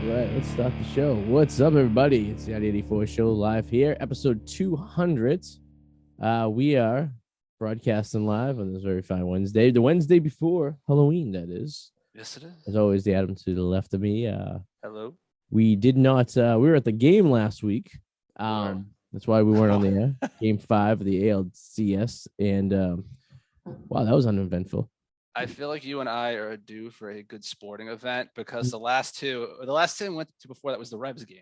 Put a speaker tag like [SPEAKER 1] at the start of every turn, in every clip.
[SPEAKER 1] Right, let's start the show. What's up, everybody? It's the Arty 84 show live here, episode 200. We are broadcasting live on this very fine Wednesday, the Wednesday before Halloween, that is.
[SPEAKER 2] Yes, it is.
[SPEAKER 1] As always, the Adam to the left of me.
[SPEAKER 2] Hello.
[SPEAKER 1] We did not, we were at the game last week. That's why we weren't on the air. Game 5 of the ALCS. And wow, that was uneventful.
[SPEAKER 2] I feel like you and I are due for a good sporting event because the last two went to before that was the Revs game.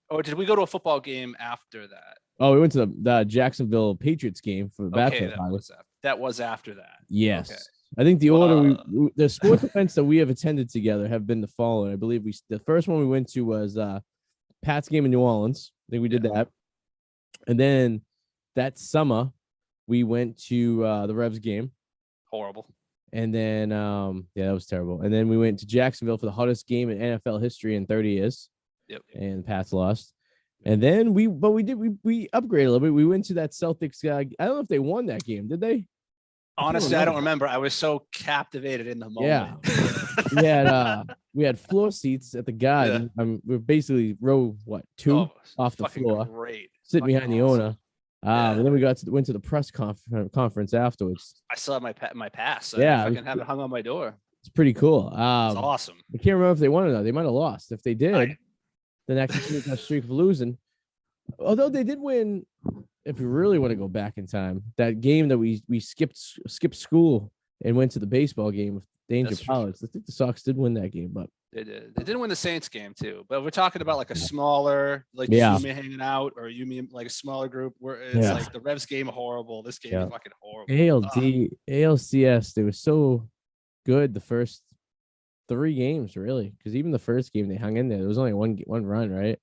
[SPEAKER 2] Or did we go to a football game after that?
[SPEAKER 1] Oh, we went to the Jacksonville Patriots game for the
[SPEAKER 2] Okay,
[SPEAKER 1] basketball.
[SPEAKER 2] that was after that.
[SPEAKER 1] Yes.
[SPEAKER 2] Okay.
[SPEAKER 1] I think the order the sports events that we have attended together have been the following. I believe the first one we went to was Pat's game in New Orleans. I think we did that. And then that summer we went to the Revs game.
[SPEAKER 2] Horrible.
[SPEAKER 1] And then that was terrible. And then we went to Jacksonville for the hottest game in NFL history in 30 years.
[SPEAKER 2] Yep.
[SPEAKER 1] And Pats lost. And then we upgraded a little bit. We went to that Celtics. I don't know if they won that game. Did they?
[SPEAKER 2] Honestly, I don't remember. I was so captivated in the moment.
[SPEAKER 1] Yeah. We had floor seats at the Garden. Yeah. We're basically row two off the floor.
[SPEAKER 2] Great.
[SPEAKER 1] Sitting behind the owner. And then we went to the press conference afterwards.
[SPEAKER 2] I still have my pass. So
[SPEAKER 1] yeah,
[SPEAKER 2] I can have it hung on my door.
[SPEAKER 1] It's pretty cool.
[SPEAKER 2] It's awesome.
[SPEAKER 1] I can't remember if they won or not. They might have lost. If they did, then that continues that streak of losing. Although they did win, if you really want to go back in time, that game that we skipped school and went to the baseball game with Danger Pilots. I think the Sox did win that game, but
[SPEAKER 2] they did. They did win the Saints game too. But we're talking about like a smaller, like you me hanging out, or you mean like a smaller group where it's like the Revs game horrible. This game is fucking horrible.
[SPEAKER 1] ALCS, they were so good the first 3 games, really, because even the first game they hung in there. There was only one run, right?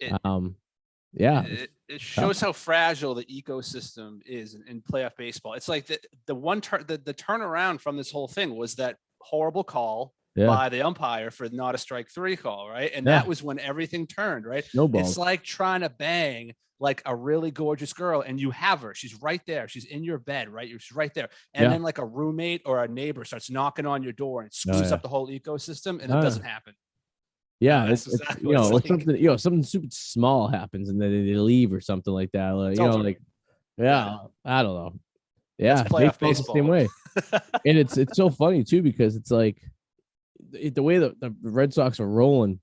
[SPEAKER 2] It shows how fragile the ecosystem is in playoff baseball. It's like the turnaround from this whole thing was that horrible call by the umpire for not a strike 3 call, right? And that was when everything turned, right?
[SPEAKER 1] Snowball.
[SPEAKER 2] It's like trying to bang like a really gorgeous girl and you have her. She's right there. She's in your bed, right? She's right there. And then like a roommate or a neighbor starts knocking on your door and screws up the whole ecosystem, and it doesn't happen.
[SPEAKER 1] Yeah, it's exactly something super small happens and then they leave or something like that. I don't know. Yeah,
[SPEAKER 2] playoff baseball
[SPEAKER 1] the same way. And it's so funny too because it's like the way the Red Sox are rolling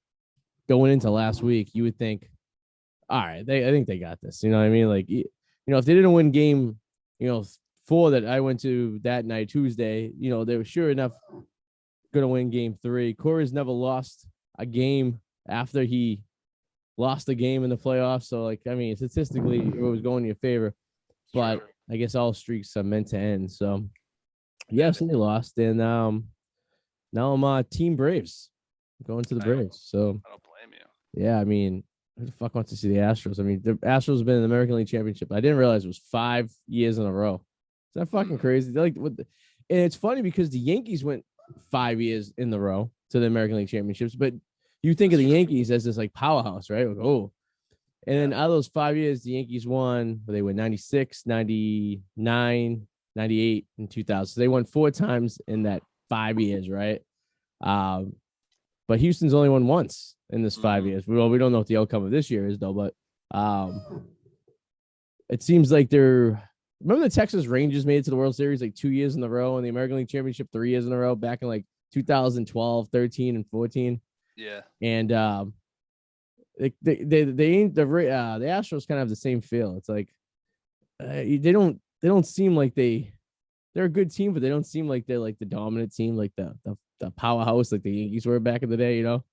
[SPEAKER 1] going into last week, you would think, all right, I think they got this. You know what I mean? Like, if they didn't win game, 4 that I went to that night, Tuesday, they were sure enough going to win game 3. Corey's never lost a game after he lost a game in the playoffs. So, statistically, it was going in your favor. But I guess all streaks are meant to end. So, yes, and they lost. And now I'm Team Braves. I'm going to the Braves. So,
[SPEAKER 2] I don't blame you.
[SPEAKER 1] Yeah, who the fuck wants to see the Astros? The Astros have been in the American League Championship. I didn't realize it was 5 years in a row. Is that fucking crazy? And it's funny because the Yankees went 5 years in a row to the American League Championships, but you think of the Yankees as this powerhouse, right? And then out of those 5 years, the Yankees won, they went 96, 99, 98, and 2000. So they won 4 times in that 5 years, right? But Houston's only won once in this 5 years. We don't know what the outcome of this year is, though, but it seems like remember the Texas Rangers made it to the World Series 2 years in a row, and the American League Championship 3 years in a row back in 2012, 13, and 14.
[SPEAKER 2] Yeah.
[SPEAKER 1] And the Astros kind of have the same feel. It's like they don't seem like they're a good team, but they don't seem like they're the dominant team, the powerhouse like the Yankees were back in the day,
[SPEAKER 2] Oh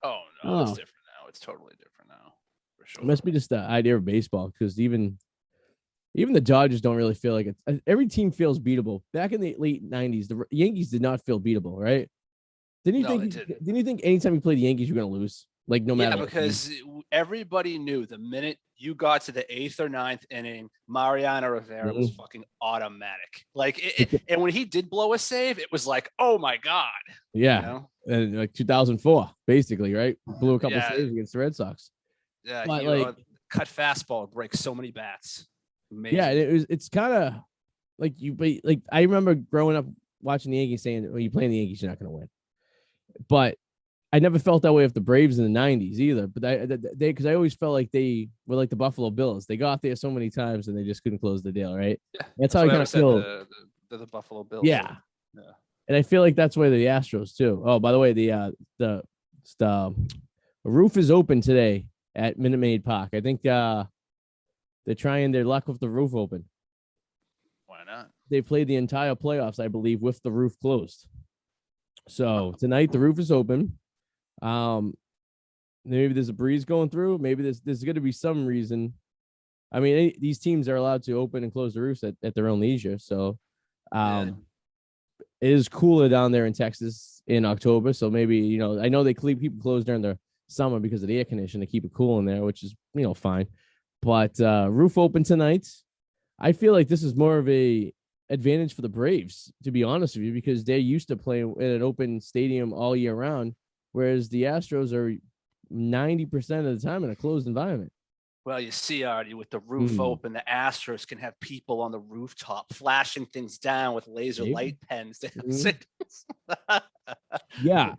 [SPEAKER 2] no, it's different now. It's totally different now, for sure.
[SPEAKER 1] It must be just the idea of baseball, because even the Dodgers don't really feel like it. Every team feels beatable. Back in the late 90s, the Yankees did not feel beatable, right? Didn't you think anytime you play the Yankees, you're going to lose? No matter.
[SPEAKER 2] Yeah, because everybody knew the minute you got to the 8th or 9th inning, Mariano Rivera was fucking automatic. And when he did blow a save, it was like, oh my God.
[SPEAKER 1] Yeah. And 2004, basically, right? Blew a couple saves against the Red Sox.
[SPEAKER 2] Yeah. But cut fastball, breaks so many bats. Amazing.
[SPEAKER 1] Yeah. It's kind of I remember growing up watching the Yankees saying, when you play in the Yankees, you're not going to win. But I never felt that way with the Braves in the 90s either. But because I always felt like they were like the Buffalo Bills. They got there so many times and they just couldn't close the deal, right?
[SPEAKER 2] Yeah,
[SPEAKER 1] that's how I kind of feel.
[SPEAKER 2] The Buffalo Bills.
[SPEAKER 1] Yeah. And I feel like that's why the Astros too. Oh, by the way, the roof is open today at Minute Maid Park. I think they're trying their luck with the roof open.
[SPEAKER 2] Why not?
[SPEAKER 1] They played the entire playoffs, I believe, with the roof closed. So tonight the roof is open. Maybe there's a breeze going through. Maybe there's going to be some reason. I mean, these teams are allowed to open and close the roofs at their own leisure. So, it is cooler down there in Texas in October. So maybe, I know they keep people closed during the summer because of the air conditioning to keep it cool in there, which is, fine. But roof open tonight. I feel like this is more of a advantage for the Braves, to be honest with you, because they're used to playing in an open stadium all year round, whereas the Astros are 90% of the time in a closed environment.
[SPEAKER 2] Well, you see, Arty, with the roof open, the Astros can have people on the rooftop flashing things down with laser light pens.
[SPEAKER 1] Yeah.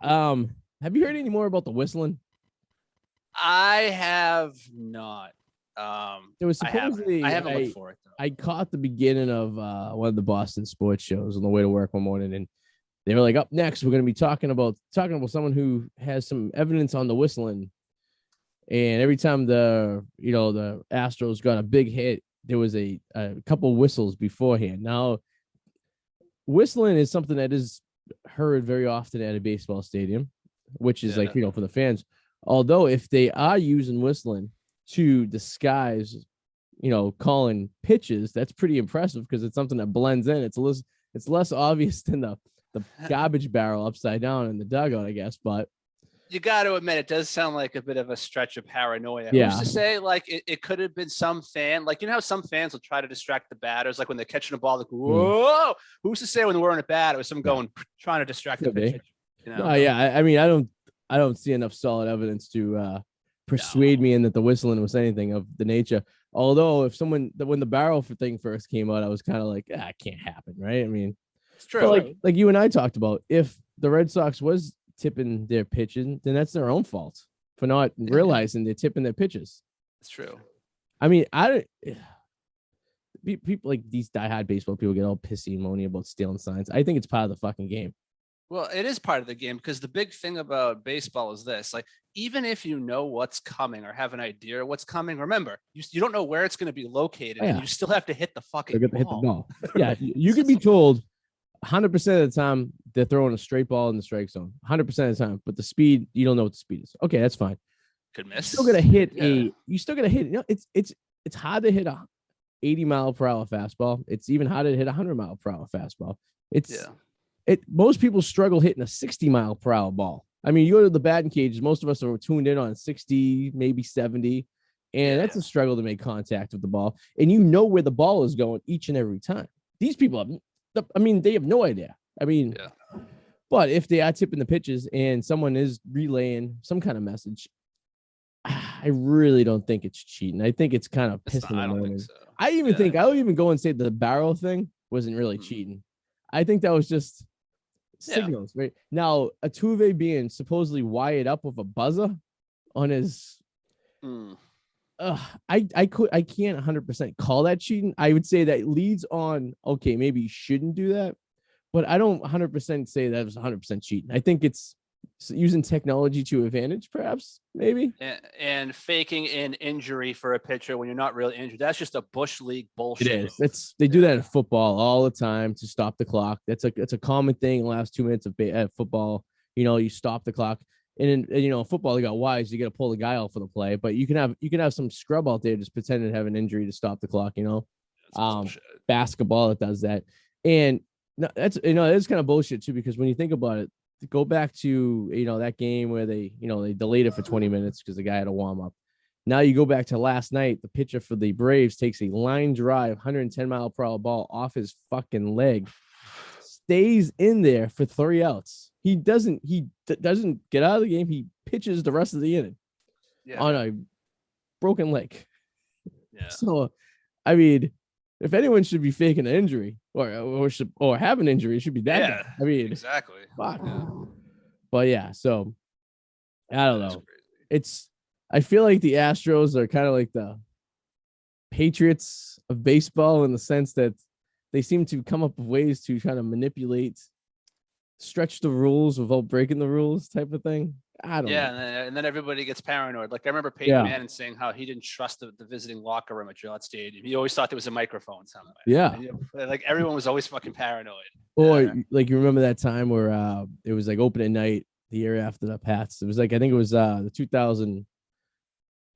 [SPEAKER 1] Have you heard any more about the whistling?
[SPEAKER 2] I have not.
[SPEAKER 1] There was supposedly
[SPEAKER 2] I haven't looked for it, though.
[SPEAKER 1] I caught the beginning of one of the Boston sports shows on the way to work one morning, and they were like, "Up next, we're going to be talking about someone who has some evidence on the whistling." And every time the Astros got a big hit, there was a couple whistles beforehand. Now, whistling is something that is heard very often at a baseball stadium, which is for the fans. Although if they are using whistling to disguise, calling pitches, that's pretty impressive because it's something that blends in. It's less obvious than the garbage barrel upside down in the dugout, I guess, but
[SPEAKER 2] you got to admit, it does sound like a bit of a stretch of paranoia.
[SPEAKER 1] Yeah.
[SPEAKER 2] Who's to say, like, it could have been some fan, like, how some fans will try to distract the batters, like when they're catching a ball, like, whoa, who's to say when we're in a bat, it was someone trying to distract the pitcher.
[SPEAKER 1] I mean, I don't see enough solid evidence to persuade me in that the whistling was anything of the nature. Although when the barrel thing first came out, I was kind of like, it can't happen, right? I mean,
[SPEAKER 2] it's true.
[SPEAKER 1] But like you and I talked about, if the Red Sox was tipping their pitching, then that's their own fault for not realizing they're tipping their pitches.
[SPEAKER 2] It's true.
[SPEAKER 1] I mean, people like these diehard baseball people get all pissy and moany about stealing signs. I think it's part of the fucking game.
[SPEAKER 2] Well, it is part of the game because the big thing about baseball is this: like, even if you know what's coming or have an idea of what's coming, remember, you don't know where it's going to be located, and you still have to hit the fucking ball.
[SPEAKER 1] Hit the ball. Yeah, you could be told 100% of the time they're throwing a straight ball in the strike zone. 100% of the time, but the speed, you don't know what the speed is. Okay, that's fine.
[SPEAKER 2] Could miss.
[SPEAKER 1] You still gotta hit it's hard to hit a 80-mile-per-hour fastball. It's even harder to hit a 100-mile-per-hour fastball. Most people struggle hitting a 60-mile-per-hour ball. I mean, you go to the batting cages, most of us are tuned in on 60, maybe 70, and that's a struggle to make contact with the ball. And you know where the ball is going each and every time. These people they have no idea. But if they are tipping the pitches and someone is relaying some kind of message, I really don't think it's cheating. I think it's kind of pissing them off. I don't think so. I'll even go and say the barrel thing wasn't really cheating. I think that was just signals, right? Now, Altuve being supposedly wired up with a buzzer on his I can't 100% call that cheating. I would say that leads on, okay, maybe you shouldn't do that, but I don't 100% say that was 100% cheating. I think it's using technology to advantage, perhaps, maybe.
[SPEAKER 2] And faking an injury for a pitcher when you're not really injured. That's just a Bush League bullshit.
[SPEAKER 1] It is. They do that in football all the time to stop the clock. It's a common thing in the last 2 minutes of football. You stop the clock. And in football, they got wise. You got to pull the guy off for the play, but you can have some scrub out there just pretending to have an injury to stop the clock. Basketball that does that, and that's kind of bullshit too. Because when you think about it, go back to that game where they delayed it for 20 minutes because the guy had a warm up. Now you go back to last night. The pitcher for the Braves takes a line drive, 110-mile-per-hour ball off his fucking leg, stays in there for 3 outs. He doesn't get out of the game. He pitches the rest of the inning on a broken leg. Yeah. So, I mean, if anyone should be faking an injury or have an injury, it should be that guy. I mean,
[SPEAKER 2] exactly.
[SPEAKER 1] Fuck. But yeah, so I don't know. I feel like the Astros are kind of like the Patriots of baseball in the sense that they seem to come up with ways to try to manipulate, stretch the rules without breaking the rules type of thing. I don't know.
[SPEAKER 2] And then everybody gets paranoid. Like I remember Peyton Manning saying how he didn't trust the visiting locker room at Gillette Stadium. He always thought there was a microphone somewhere.
[SPEAKER 1] Yeah.
[SPEAKER 2] And, like everyone was always fucking paranoid.
[SPEAKER 1] Or like you remember that time where it was like opening night the year after the Pats. It was like I think it was the 2000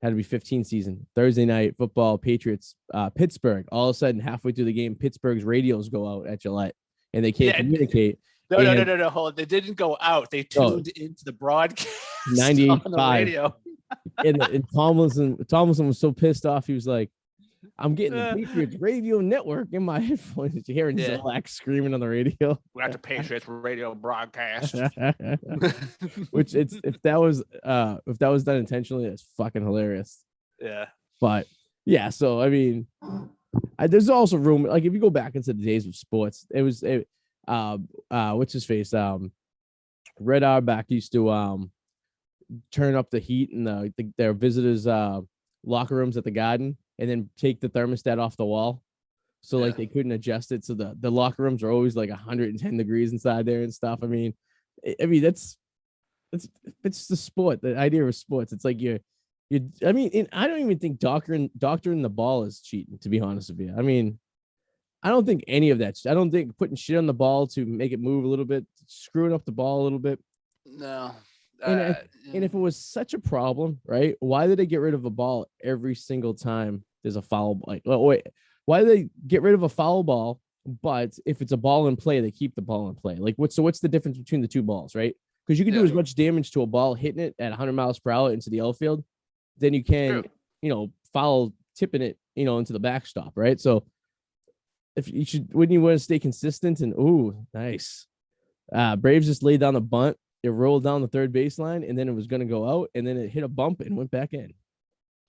[SPEAKER 1] had to be 15 season, Thursday night football, Patriots, Pittsburgh. All of a sudden, halfway through the game, Pittsburgh's radios go out at Gillette and they can't communicate.
[SPEAKER 2] No. Hold on. They didn't go out. They tuned into the broadcast
[SPEAKER 1] 98.5
[SPEAKER 2] on the radio.
[SPEAKER 1] and Tomlinson was so pissed off. He was like, I'm getting the Patriots radio network in my headphones. You're hearing Zolak screaming on the radio.
[SPEAKER 2] We got the Patriots radio broadcast.
[SPEAKER 1] Which if that was done intentionally, it's fucking hilarious.
[SPEAKER 2] Yeah.
[SPEAKER 1] But yeah, so I mean, there's also room. Like if you go back into the days of sports, what's his face? Red Auerbach used to turn up the heat in their visitors' locker rooms at the Garden, and then take the thermostat off the wall, so like they couldn't adjust it. So the locker rooms are always like 110 degrees inside there and stuff. I mean, it's the sport. The idea of sports. It's like I mean, I don't even think doctoring the ball is cheating. To be honest with you, I mean, I don't think any of that. I don't think putting shit on the ball to make it move a little bit, screwing up the ball a little bit.
[SPEAKER 2] No.
[SPEAKER 1] And if it was such a problem, right? Why did they get rid of a ball every single time there's a foul? Like, why do they get rid of a foul ball? But if it's a ball in play, they keep the ball in play. Like, what's the difference between the two balls, right? Because you can do as much damage to a ball hitting it at 100 miles per hour into the outfield than you can, foul tipping it, into the backstop, right? So wouldn't you want to stay consistent? And nice. Braves just laid down a bunt. It rolled down the third baseline, and then it was going to go out, and then it hit a bump and went back in.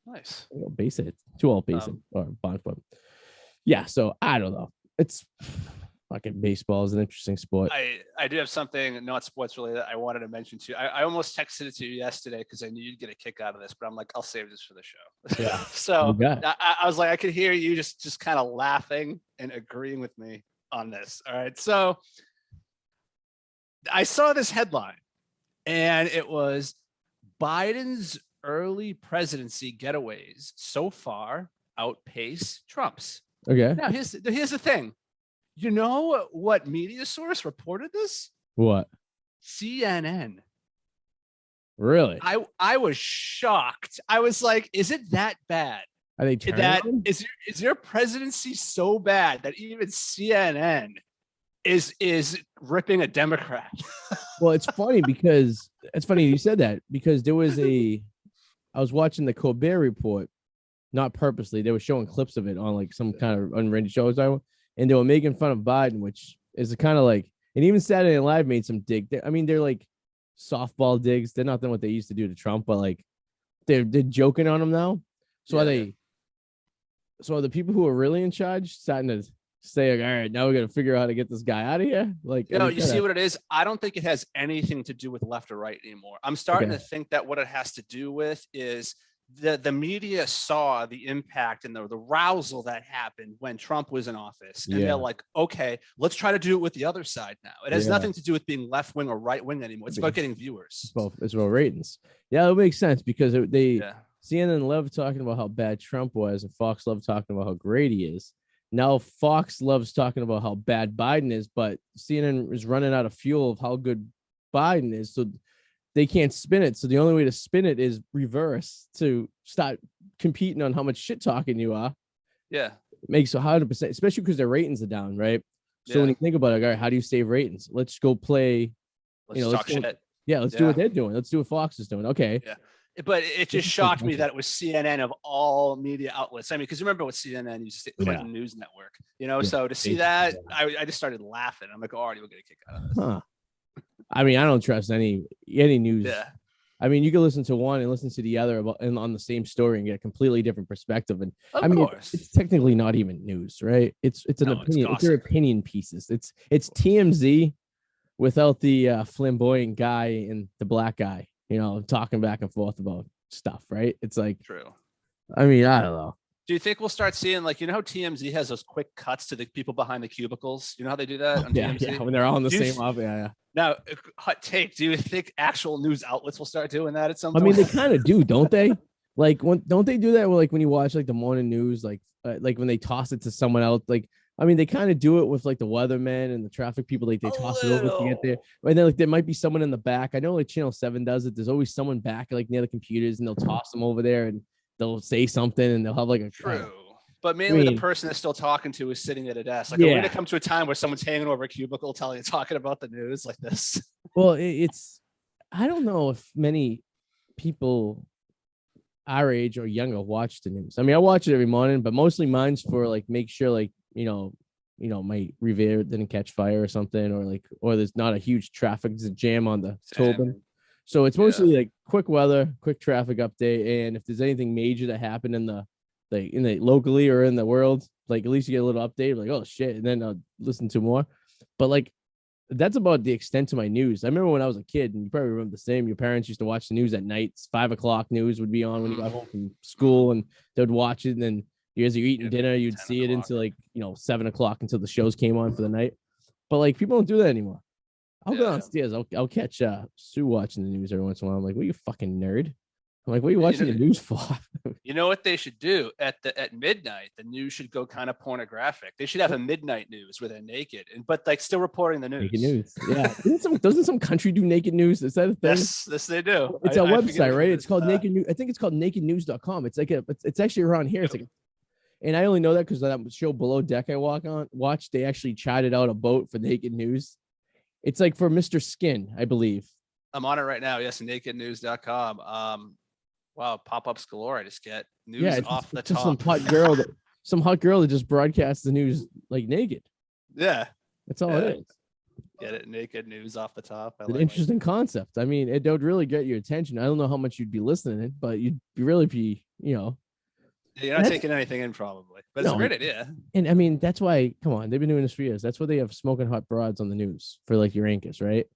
[SPEAKER 2] Nice.
[SPEAKER 1] Base hit. 2-all base hit or bunt. Yeah, so I don't know. It's fucking baseball is an interesting sport.
[SPEAKER 2] I do have something not sports related that I wanted to mention to you. I almost texted it to you yesterday because I knew you'd get a kick out of this, but I'm like, I'll save this for the show.
[SPEAKER 1] Yeah.
[SPEAKER 2] So I was like, I could hear you just kind of laughing and agreeing with me on this. All right. So I saw this headline. And it was Biden's early presidency getaways so far outpace Trump's.
[SPEAKER 1] Okay.
[SPEAKER 2] Now, here's the thing. You know what media source reported this?
[SPEAKER 1] What?
[SPEAKER 2] CNN.
[SPEAKER 1] Really?
[SPEAKER 2] I was shocked. I was like, is it that bad?
[SPEAKER 1] Are they turning?
[SPEAKER 2] Is your presidency so bad that even CNN is ripping a Democrat?
[SPEAKER 1] Well, it's funny because you said that, because I was watching the Colbert Report, not purposely. They were showing clips of it on like some kind of unrated shows, and they were making fun of Biden, which is kind of like, and even Saturday Night Live made some dig. I mean, they're like softball digs. They're not what they used to do to Trump, but like they're joking on him now. So are the people who are really in charge starting to say, like, all right, now we got to figure out how to get this guy out of here? Like,
[SPEAKER 2] you see what it is? I don't think it has anything to do with left or right anymore. I'm starting to think that what it has to do with is the media saw the impact and the arousal that happened when Trump was in office. And they're like, okay, let's try to do it with the other side now. It has nothing to do with being left wing or right wing anymore. It's about getting viewers.
[SPEAKER 1] It's about ratings. Yeah, it makes sense because CNN loved talking about how bad Trump was, and Fox loved talking about how great he is. Now Fox loves talking about how bad Biden is, but CNN is running out of fuel of how good Biden is, so they can't spin it. So the only way to spin it is reverse, to start competing on how much shit talking you are.
[SPEAKER 2] Yeah,
[SPEAKER 1] it makes 100%, especially because their ratings are down, right? So when you think about it, all right, how do you save ratings? Let's go play.
[SPEAKER 2] Let's talk shit.
[SPEAKER 1] Yeah, let's do what they're doing. Let's do what Fox is doing. Okay.
[SPEAKER 2] Yeah. But it just shocked me that it was CNN of all media outlets. I mean, because remember what CNN used to say, Clinton News Network, so to see that, I just started laughing. I'm like, Arty, we'll get a kick out of this. Huh.
[SPEAKER 1] I mean, I don't trust any news.
[SPEAKER 2] Yeah.
[SPEAKER 1] I mean, you can listen to one and listen to the other and on the same story and get a completely different perspective. And
[SPEAKER 2] of course,
[SPEAKER 1] it's technically not even news, right? It's an opinion. It's their opinion pieces. It's TMZ without the flamboyant guy and the black guy. talking back and forth about stuff, right? It's like,
[SPEAKER 2] true.
[SPEAKER 1] I mean, I don't know.
[SPEAKER 2] Do you think we'll start seeing, like, how TMZ has those quick cuts to the people behind the cubicles? You know how they do that on TMZ?
[SPEAKER 1] Yeah, when they're all in the same office. Yeah.
[SPEAKER 2] Now, hot take. Do you think actual news outlets will start doing that at some point?
[SPEAKER 1] I mean, they kind of do, don't they? Like, don't they do that? Like when you watch like the morning news, like when they toss it to someone else, like. I mean, they kind of do it with like the weathermen and the traffic people. Like they toss it over to get there, and then like there might be someone in the back. I know like Channel 7 does it. There's always someone back like near the computers, and they'll toss them over there, and they'll say something, and they'll have like a
[SPEAKER 2] true. But mainly the person they're still talking to is sitting at a desk. Like, we're going to come to a time where someone's hanging over a cubicle talking about the news like this.
[SPEAKER 1] Well, it's I don't know if many people our age or younger watch the news. I mean, I watch it every morning, but mostly mine's for like make sure like my Revere didn't catch fire or something, or there's not a huge traffic jam on the Tobin. So it's mostly like quick weather, quick traffic update, and if there's anything major that happened in the locally or in the world, like at least you get a little update, like, oh shit, and then I'll listen to more. But like that's about the extent of my news. I remember when I was a kid, and you probably remember the same. Your parents used to watch the news at night. 5:00 news would be on when you got home from school, and they would watch it, and then as you're eating dinner, you'd see it into 7:00 until the shows came on for the night. But like people don't do that anymore. I'll go downstairs. I'll catch Sue watching the news every once in a while. I'm like, what are you fucking nerd? I'm like, what are you watching the news for?
[SPEAKER 2] You know what they should do at midnight? The news should go kind of pornographic. They should have a midnight news where they're naked, but like still reporting the news.
[SPEAKER 1] Naked news, yeah. Doesn't some country do naked news? Is that a thing?
[SPEAKER 2] Yes, they do.
[SPEAKER 1] It's a website, right? It's called Naked News. I think it's called nakednews.com. It's like it's actually around here. It's like, and I only know that because that show Below Deck I watched. They actually charted out a boat for Naked News. It's like for Mr. Skin, I believe.
[SPEAKER 2] I'm on it right now. Yes, nakednews.com. Wow, pop-ups galore. I just get news off the top. Some hot girl that just broadcasts the news like naked.
[SPEAKER 1] Yeah. That's all it is.
[SPEAKER 2] Get it? Naked news off the top.
[SPEAKER 1] It's an interesting concept. I mean, it would really get your attention. I don't know how much you'd be listening, but you'd really be,
[SPEAKER 2] You're not taking anything in probably, but it's a great idea.
[SPEAKER 1] And I mean, that's why, come on, they've been doing this for years. That's why they have smoking hot broads on the news for like your anchors, right?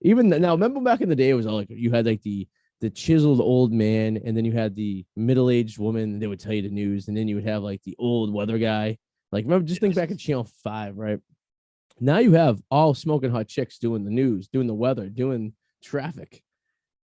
[SPEAKER 1] Even now, remember back in the day, it was all like you had like the chiseled old man, and then you had the middle-aged woman, and they would tell you the news, and then you would have like the old weather guy. Like, remember, just think back at Channel 5, right? Now you have all smoking hot chicks doing the news, doing the weather, doing traffic.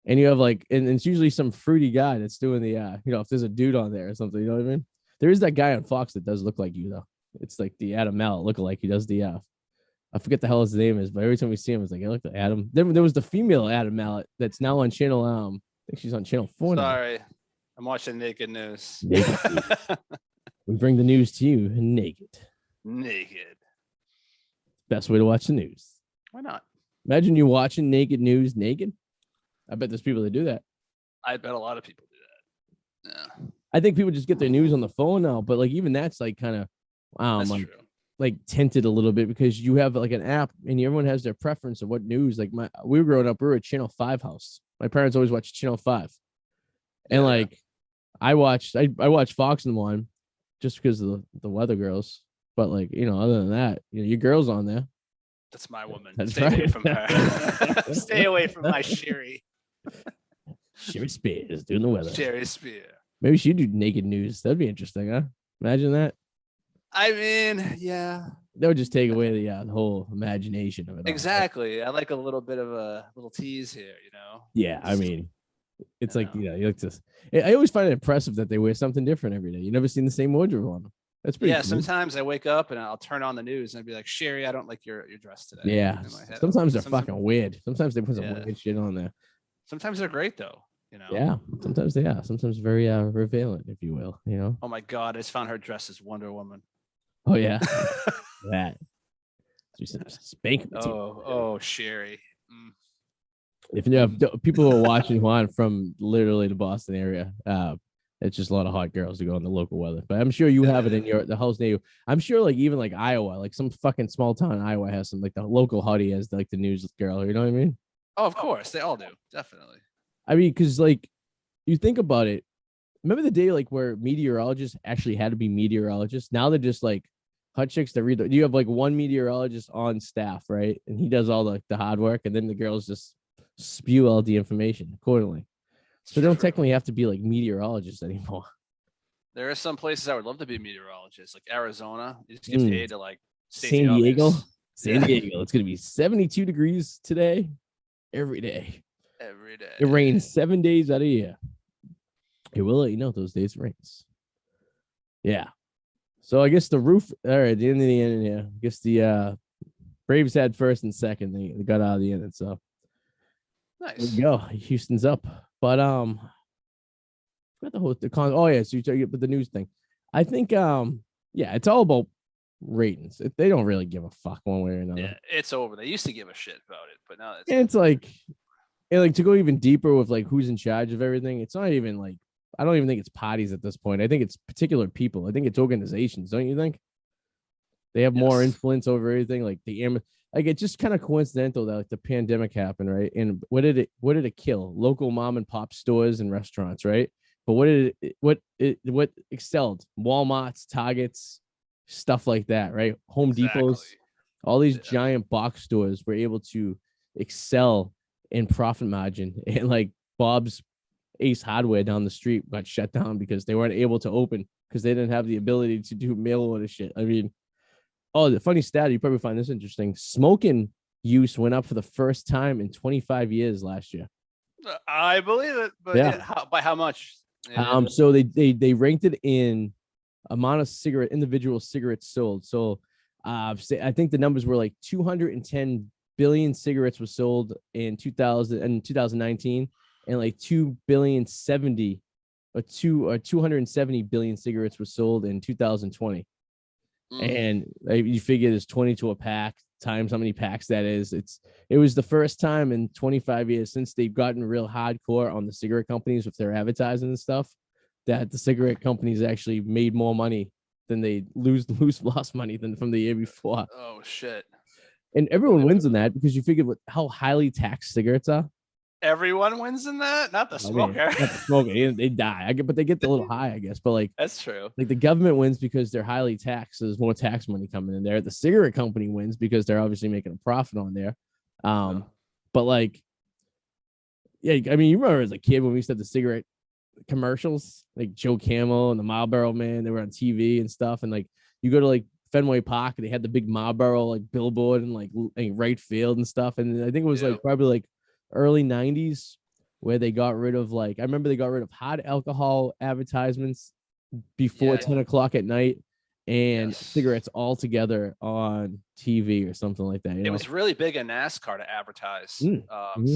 [SPEAKER 1] And you have like, and it's usually some fruity guy that's doing the, if there's a dude on there or something, you know what I mean? There is that guy on Fox that does look like you, though. It's like the Adam Mallet lookalike. He does the, I forget the hell his name is, but every time we see him, it's like, I look like Adam. There was the female Adam Mallet that's now on channel, I think she's on channel 4 now.
[SPEAKER 2] Sorry, I'm watching Naked News.
[SPEAKER 1] We bring the news to you naked. Best way to watch the news.
[SPEAKER 2] Why not?
[SPEAKER 1] Imagine you watching Naked News naked. I bet there's people that do that.
[SPEAKER 2] I bet a lot of people do that. Yeah.
[SPEAKER 1] I think people just get their news on the phone now, but like even that's like kind of like tinted a little bit because you have like an app and everyone has their preference of what news. Like we were growing up, we were a Channel 5 house. My parents always watched Channel 5. And like I watched Fox in the morning just because of the weather girls. But like, other than that, your girl's on there.
[SPEAKER 2] That's my woman. Stay away from her. Stay away from my Sherry.
[SPEAKER 1] Sherry Spears doing the weather.
[SPEAKER 2] Sherry Spear.
[SPEAKER 1] Maybe she'd do naked news. That'd be interesting, huh? Imagine that.
[SPEAKER 2] I mean, yeah.
[SPEAKER 1] That would just take away the whole imagination of it.
[SPEAKER 2] Exactly. I like a little bit of a little tease here,
[SPEAKER 1] Yeah, I mean, it's like, you look this. I always find it impressive that they wear something different every day. You never seen the same wardrobe on them. That's pretty cool.
[SPEAKER 2] Sometimes I wake up and I'll turn on the news and I'd be like, Sherry, I don't like your dress today.
[SPEAKER 1] Yeah. Sometimes they're fucking weird. Sometimes they put some weird shit on there.
[SPEAKER 2] Sometimes they're great though.
[SPEAKER 1] Yeah. Sometimes they are. Sometimes very revealant, if you will.
[SPEAKER 2] Oh my God, I just found her dress as Wonder Woman.
[SPEAKER 1] Oh yeah. That. Spank.
[SPEAKER 2] Oh, Sherry.
[SPEAKER 1] If you have people who are watching Juan from literally the Boston area, it's just a lot of hot girls to go in the local weather. But I'm sure you have it in the house near you. I'm sure like even like Iowa, like some fucking small town in Iowa has some like the local hottie has like the news girl. You know what I mean?
[SPEAKER 2] Oh, of course. They all do. Definitely.
[SPEAKER 1] I mean, because like you think about it. Remember the day like where meteorologists actually had to be meteorologists? Now they're just like hot chicks that read. You have like one meteorologist on staff, right? And he does all the hard work. And then the girls just spew all the information accordingly. So they don't technically have to be like meteorologists anymore.
[SPEAKER 2] There are some places I would love to be meteorologists, like Arizona. You just get paid to like
[SPEAKER 1] San Diego. San Diego. It's gonna be 72 degrees today, every day.
[SPEAKER 2] Every day.
[SPEAKER 1] It rains 7 days out of the year. It will let you know those days it rains. Yeah. So I guess the roof. All right, the end of the end. Yeah. I guess the Braves had first and second. They got out of the inning. So
[SPEAKER 2] nice.
[SPEAKER 1] There you go. Houston's up. But got the con. Oh yeah, so you talk about the news thing. I think yeah, it's all about ratings. They don't really give a fuck one way or another.
[SPEAKER 2] Yeah, it's over. They used to give a shit about it, but now
[SPEAKER 1] it's like, and like to go even deeper with like who's in charge of everything. It's not even like, I don't even think it's parties at this point. I think it's particular people. I think it's organizations. Don't you think? They have more influence over everything. Like like it's just kind of coincidental that like the pandemic happened, right? And what did it kill? Local mom and pop stores and restaurants, right? But what excelled? Walmart's, Targets, stuff like that, right? Home Depots, all these giant box stores were able to excel in profit margin. And like Bob's Ace Hardware down the street got shut down because they weren't able to open because they didn't have the ability to do mail order shit. I mean, oh, the funny stat, you probably find this interesting. Smoking use went up for the first time in 25 years last year.
[SPEAKER 2] I believe it, but by how much?
[SPEAKER 1] Yeah. So they ranked it in amount of individual cigarettes sold. So I think the numbers were like 210 billion cigarettes was sold in 2019, and like 270 billion cigarettes were sold in 2020. And you figure there's 20 to a pack times how many packs that is. It was the first time in 25 years since they've gotten real hardcore on the cigarette companies with their advertising and stuff that the cigarette companies actually made more money than they lost money than from the year before.
[SPEAKER 2] Oh shit.
[SPEAKER 1] And everyone wins in that because you figure how highly taxed cigarettes are.
[SPEAKER 2] Everyone wins in that, not the smoker.
[SPEAKER 1] Not the smoker. They die. But they get a little high, I guess. But like
[SPEAKER 2] that's true.
[SPEAKER 1] Like the government wins because they're highly taxed. So there's more tax money coming in there. The cigarette company wins because they're obviously making a profit on there. But like, yeah, I mean, you remember as a kid when we used to have the cigarette commercials, like Joe Camel and the Marlboro Man, they were on TV and stuff. And like you go to like Fenway Park and they had the big Marlboro like billboard and like right field and stuff. And I think it was like probably like early 90s where they got rid of like, I remember they got rid of hot alcohol advertisements before 10 o'clock at night and cigarettes all together on TV or something like that.
[SPEAKER 2] It was really big in NASCAR to advertise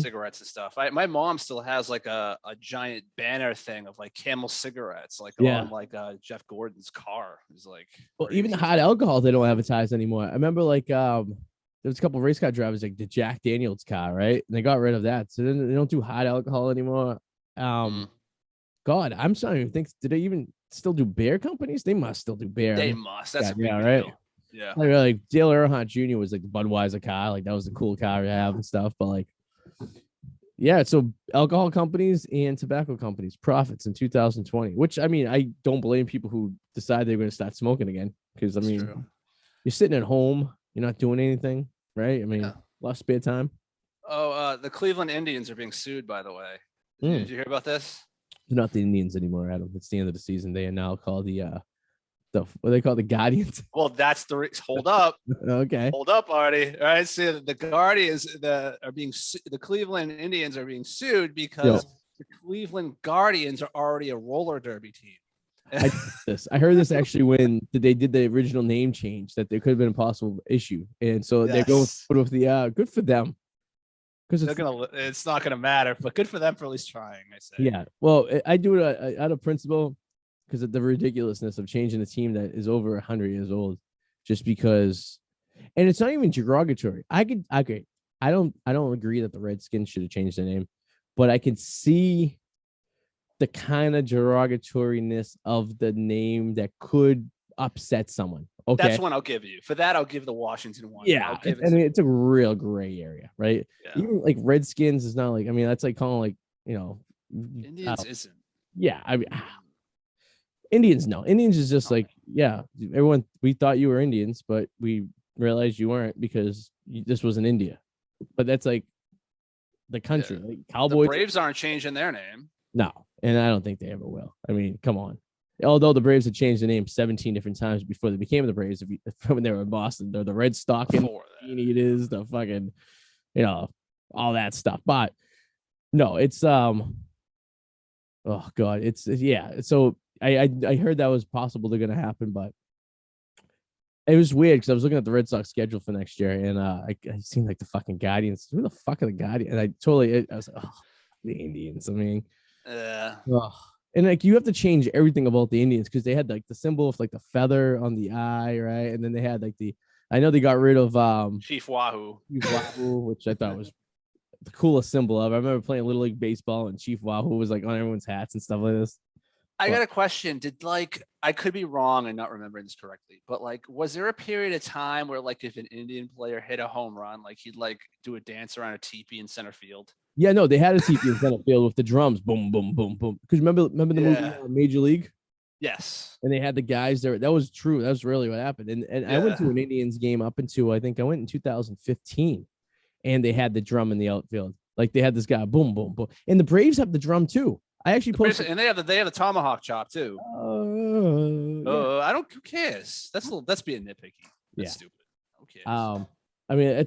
[SPEAKER 2] cigarettes and stuff. My mom still has like a giant banner thing of like Camel cigarettes, like on like Jeff Gordon's car. It's like,
[SPEAKER 1] well, even the hot alcohol they don't advertise anymore. I remember like there was a couple of race car drivers like the Jack Daniels car, right? And they got rid of that, so then they don't do hot alcohol anymore. God, I'm starting to think, did they even still do beer companies? They must still do beer.
[SPEAKER 2] They must. That's
[SPEAKER 1] right.
[SPEAKER 2] Deal. Yeah.
[SPEAKER 1] Like Dale Earnhardt Jr. was like the Budweiser car. Like that was the cool car to have and stuff. But like, yeah, so alcohol companies and tobacco companies profits in 2020, which I mean, I don't blame people who decide they're going to start smoking again. Because I mean, you're sitting at home, you're not doing anything, right? I mean, lost spare time.
[SPEAKER 2] Oh, the Cleveland Indians are being sued, by the way. Did you hear about this?
[SPEAKER 1] They're not the Indians anymore, Adam. It's the end of the season. They are now called the what they call the Guardians.
[SPEAKER 2] Well, that's the hold up.
[SPEAKER 1] Okay,
[SPEAKER 2] hold up, Arty. All right, see, the Guardians the Cleveland Indians are being sued because the Cleveland Guardians are already a roller derby team.
[SPEAKER 1] I heard this actually when they did the original name change that there could have been a possible issue, and so they're going with the good for them.
[SPEAKER 2] Because it's not gonna matter, but good for them for at least trying. I say.
[SPEAKER 1] Yeah, well, I do it out of principle because of the ridiculousness of changing a team that is over 100 years old, just because, and it's not even derogatory. I don't agree that the Redskins should have changed their name, but I can see the kind of derogatoriness of the name that could upset someone. Okay,
[SPEAKER 2] that's one I'll give you. For that, I'll give the Washington one.
[SPEAKER 1] Yeah, it's a real gray area, right? Yeah. Even like Redskins is not like, I mean, that's like calling like,
[SPEAKER 2] Indians isn't.
[SPEAKER 1] Yeah, I mean, Indians, no. Indians is just like, everyone, we thought you were Indians, but we realized you weren't because this was in India. But that's like, the country.
[SPEAKER 2] Yeah.
[SPEAKER 1] Like Cowboys.
[SPEAKER 2] The Braves aren't changing their name.
[SPEAKER 1] No, and I don't think they ever will. I mean, come on. Although the Braves had changed the name 17 different times before they became the Braves, when they were in Boston, they're the Red Stocking, Bean Eaters, the fucking, all that stuff. But no, it's oh god, it's yeah. So I heard that was possible they're gonna happen, but it was weird because I was looking at the Red Sox schedule for next year, and I seen like the fucking Guardians. Who the fuck are the Guardians? And I was like, oh, the Indians. I mean, and like you have to change everything about the Indians because they had like the symbol of like the feather on the eye, right? And then they had like I know they got rid of
[SPEAKER 2] Chief Wahoo,
[SPEAKER 1] which I thought was the coolest symbol of. I remember playing Little League baseball and Chief Wahoo was like on everyone's hats and stuff like this.
[SPEAKER 2] I got a question. I could be wrong and not remembering this correctly, but like, was there a period of time where like if an Indian player hit a home run, like he'd like do a dance around a teepee in center field?
[SPEAKER 1] Yeah, no, they had a teepee in center field with the drums, boom, boom, boom, boom. Because remember the movie Major League?
[SPEAKER 2] Yes.
[SPEAKER 1] And they had the guys there. That was true. That was really what happened. And I went to an Indians game up until I think I went in 2015, and they had the drum in the outfield. Like they had this guy, boom, boom, boom. And the Braves have the drum too. I actually posted,
[SPEAKER 2] and they have the tomahawk chop too. I don't. Who cares? That's being nitpicky. That's stupid. Who cares?
[SPEAKER 1] I mean,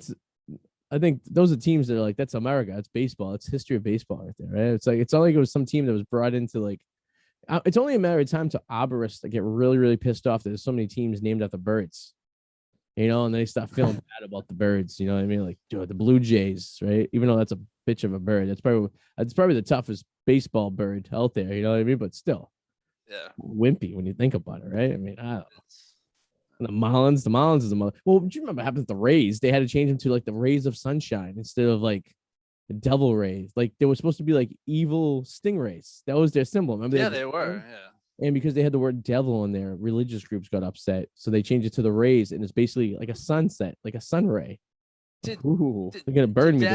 [SPEAKER 1] I think those are teams that are like, that's America. It's baseball. It's history of baseball right there, right? It's like, it's not like it was some team that was brought into like, it's only a matter of time to arborists that get really, really pissed off that there's so many teams named after birds, and then they stop feeling bad about the birds. You know what I mean? Like, dude, the Blue Jays, right? Even though that's a bitch of a bird, that's probably the toughest baseball bird out there. You know what I mean? But still, wimpy when you think about it, right? I mean, I don't know. And the Marlins is a mother. Well, do you remember what happened with the Rays? They had to change them to like the Rays of Sunshine instead of like the Devil Rays. Like they were supposed to be like evil stingrays. That was their symbol. Remember?
[SPEAKER 2] They were. Yeah.
[SPEAKER 1] And because they had the word devil in there, religious groups got upset. So they changed it to the Rays, and it's basically like a sunset, like a sun ray. They're gonna burn me.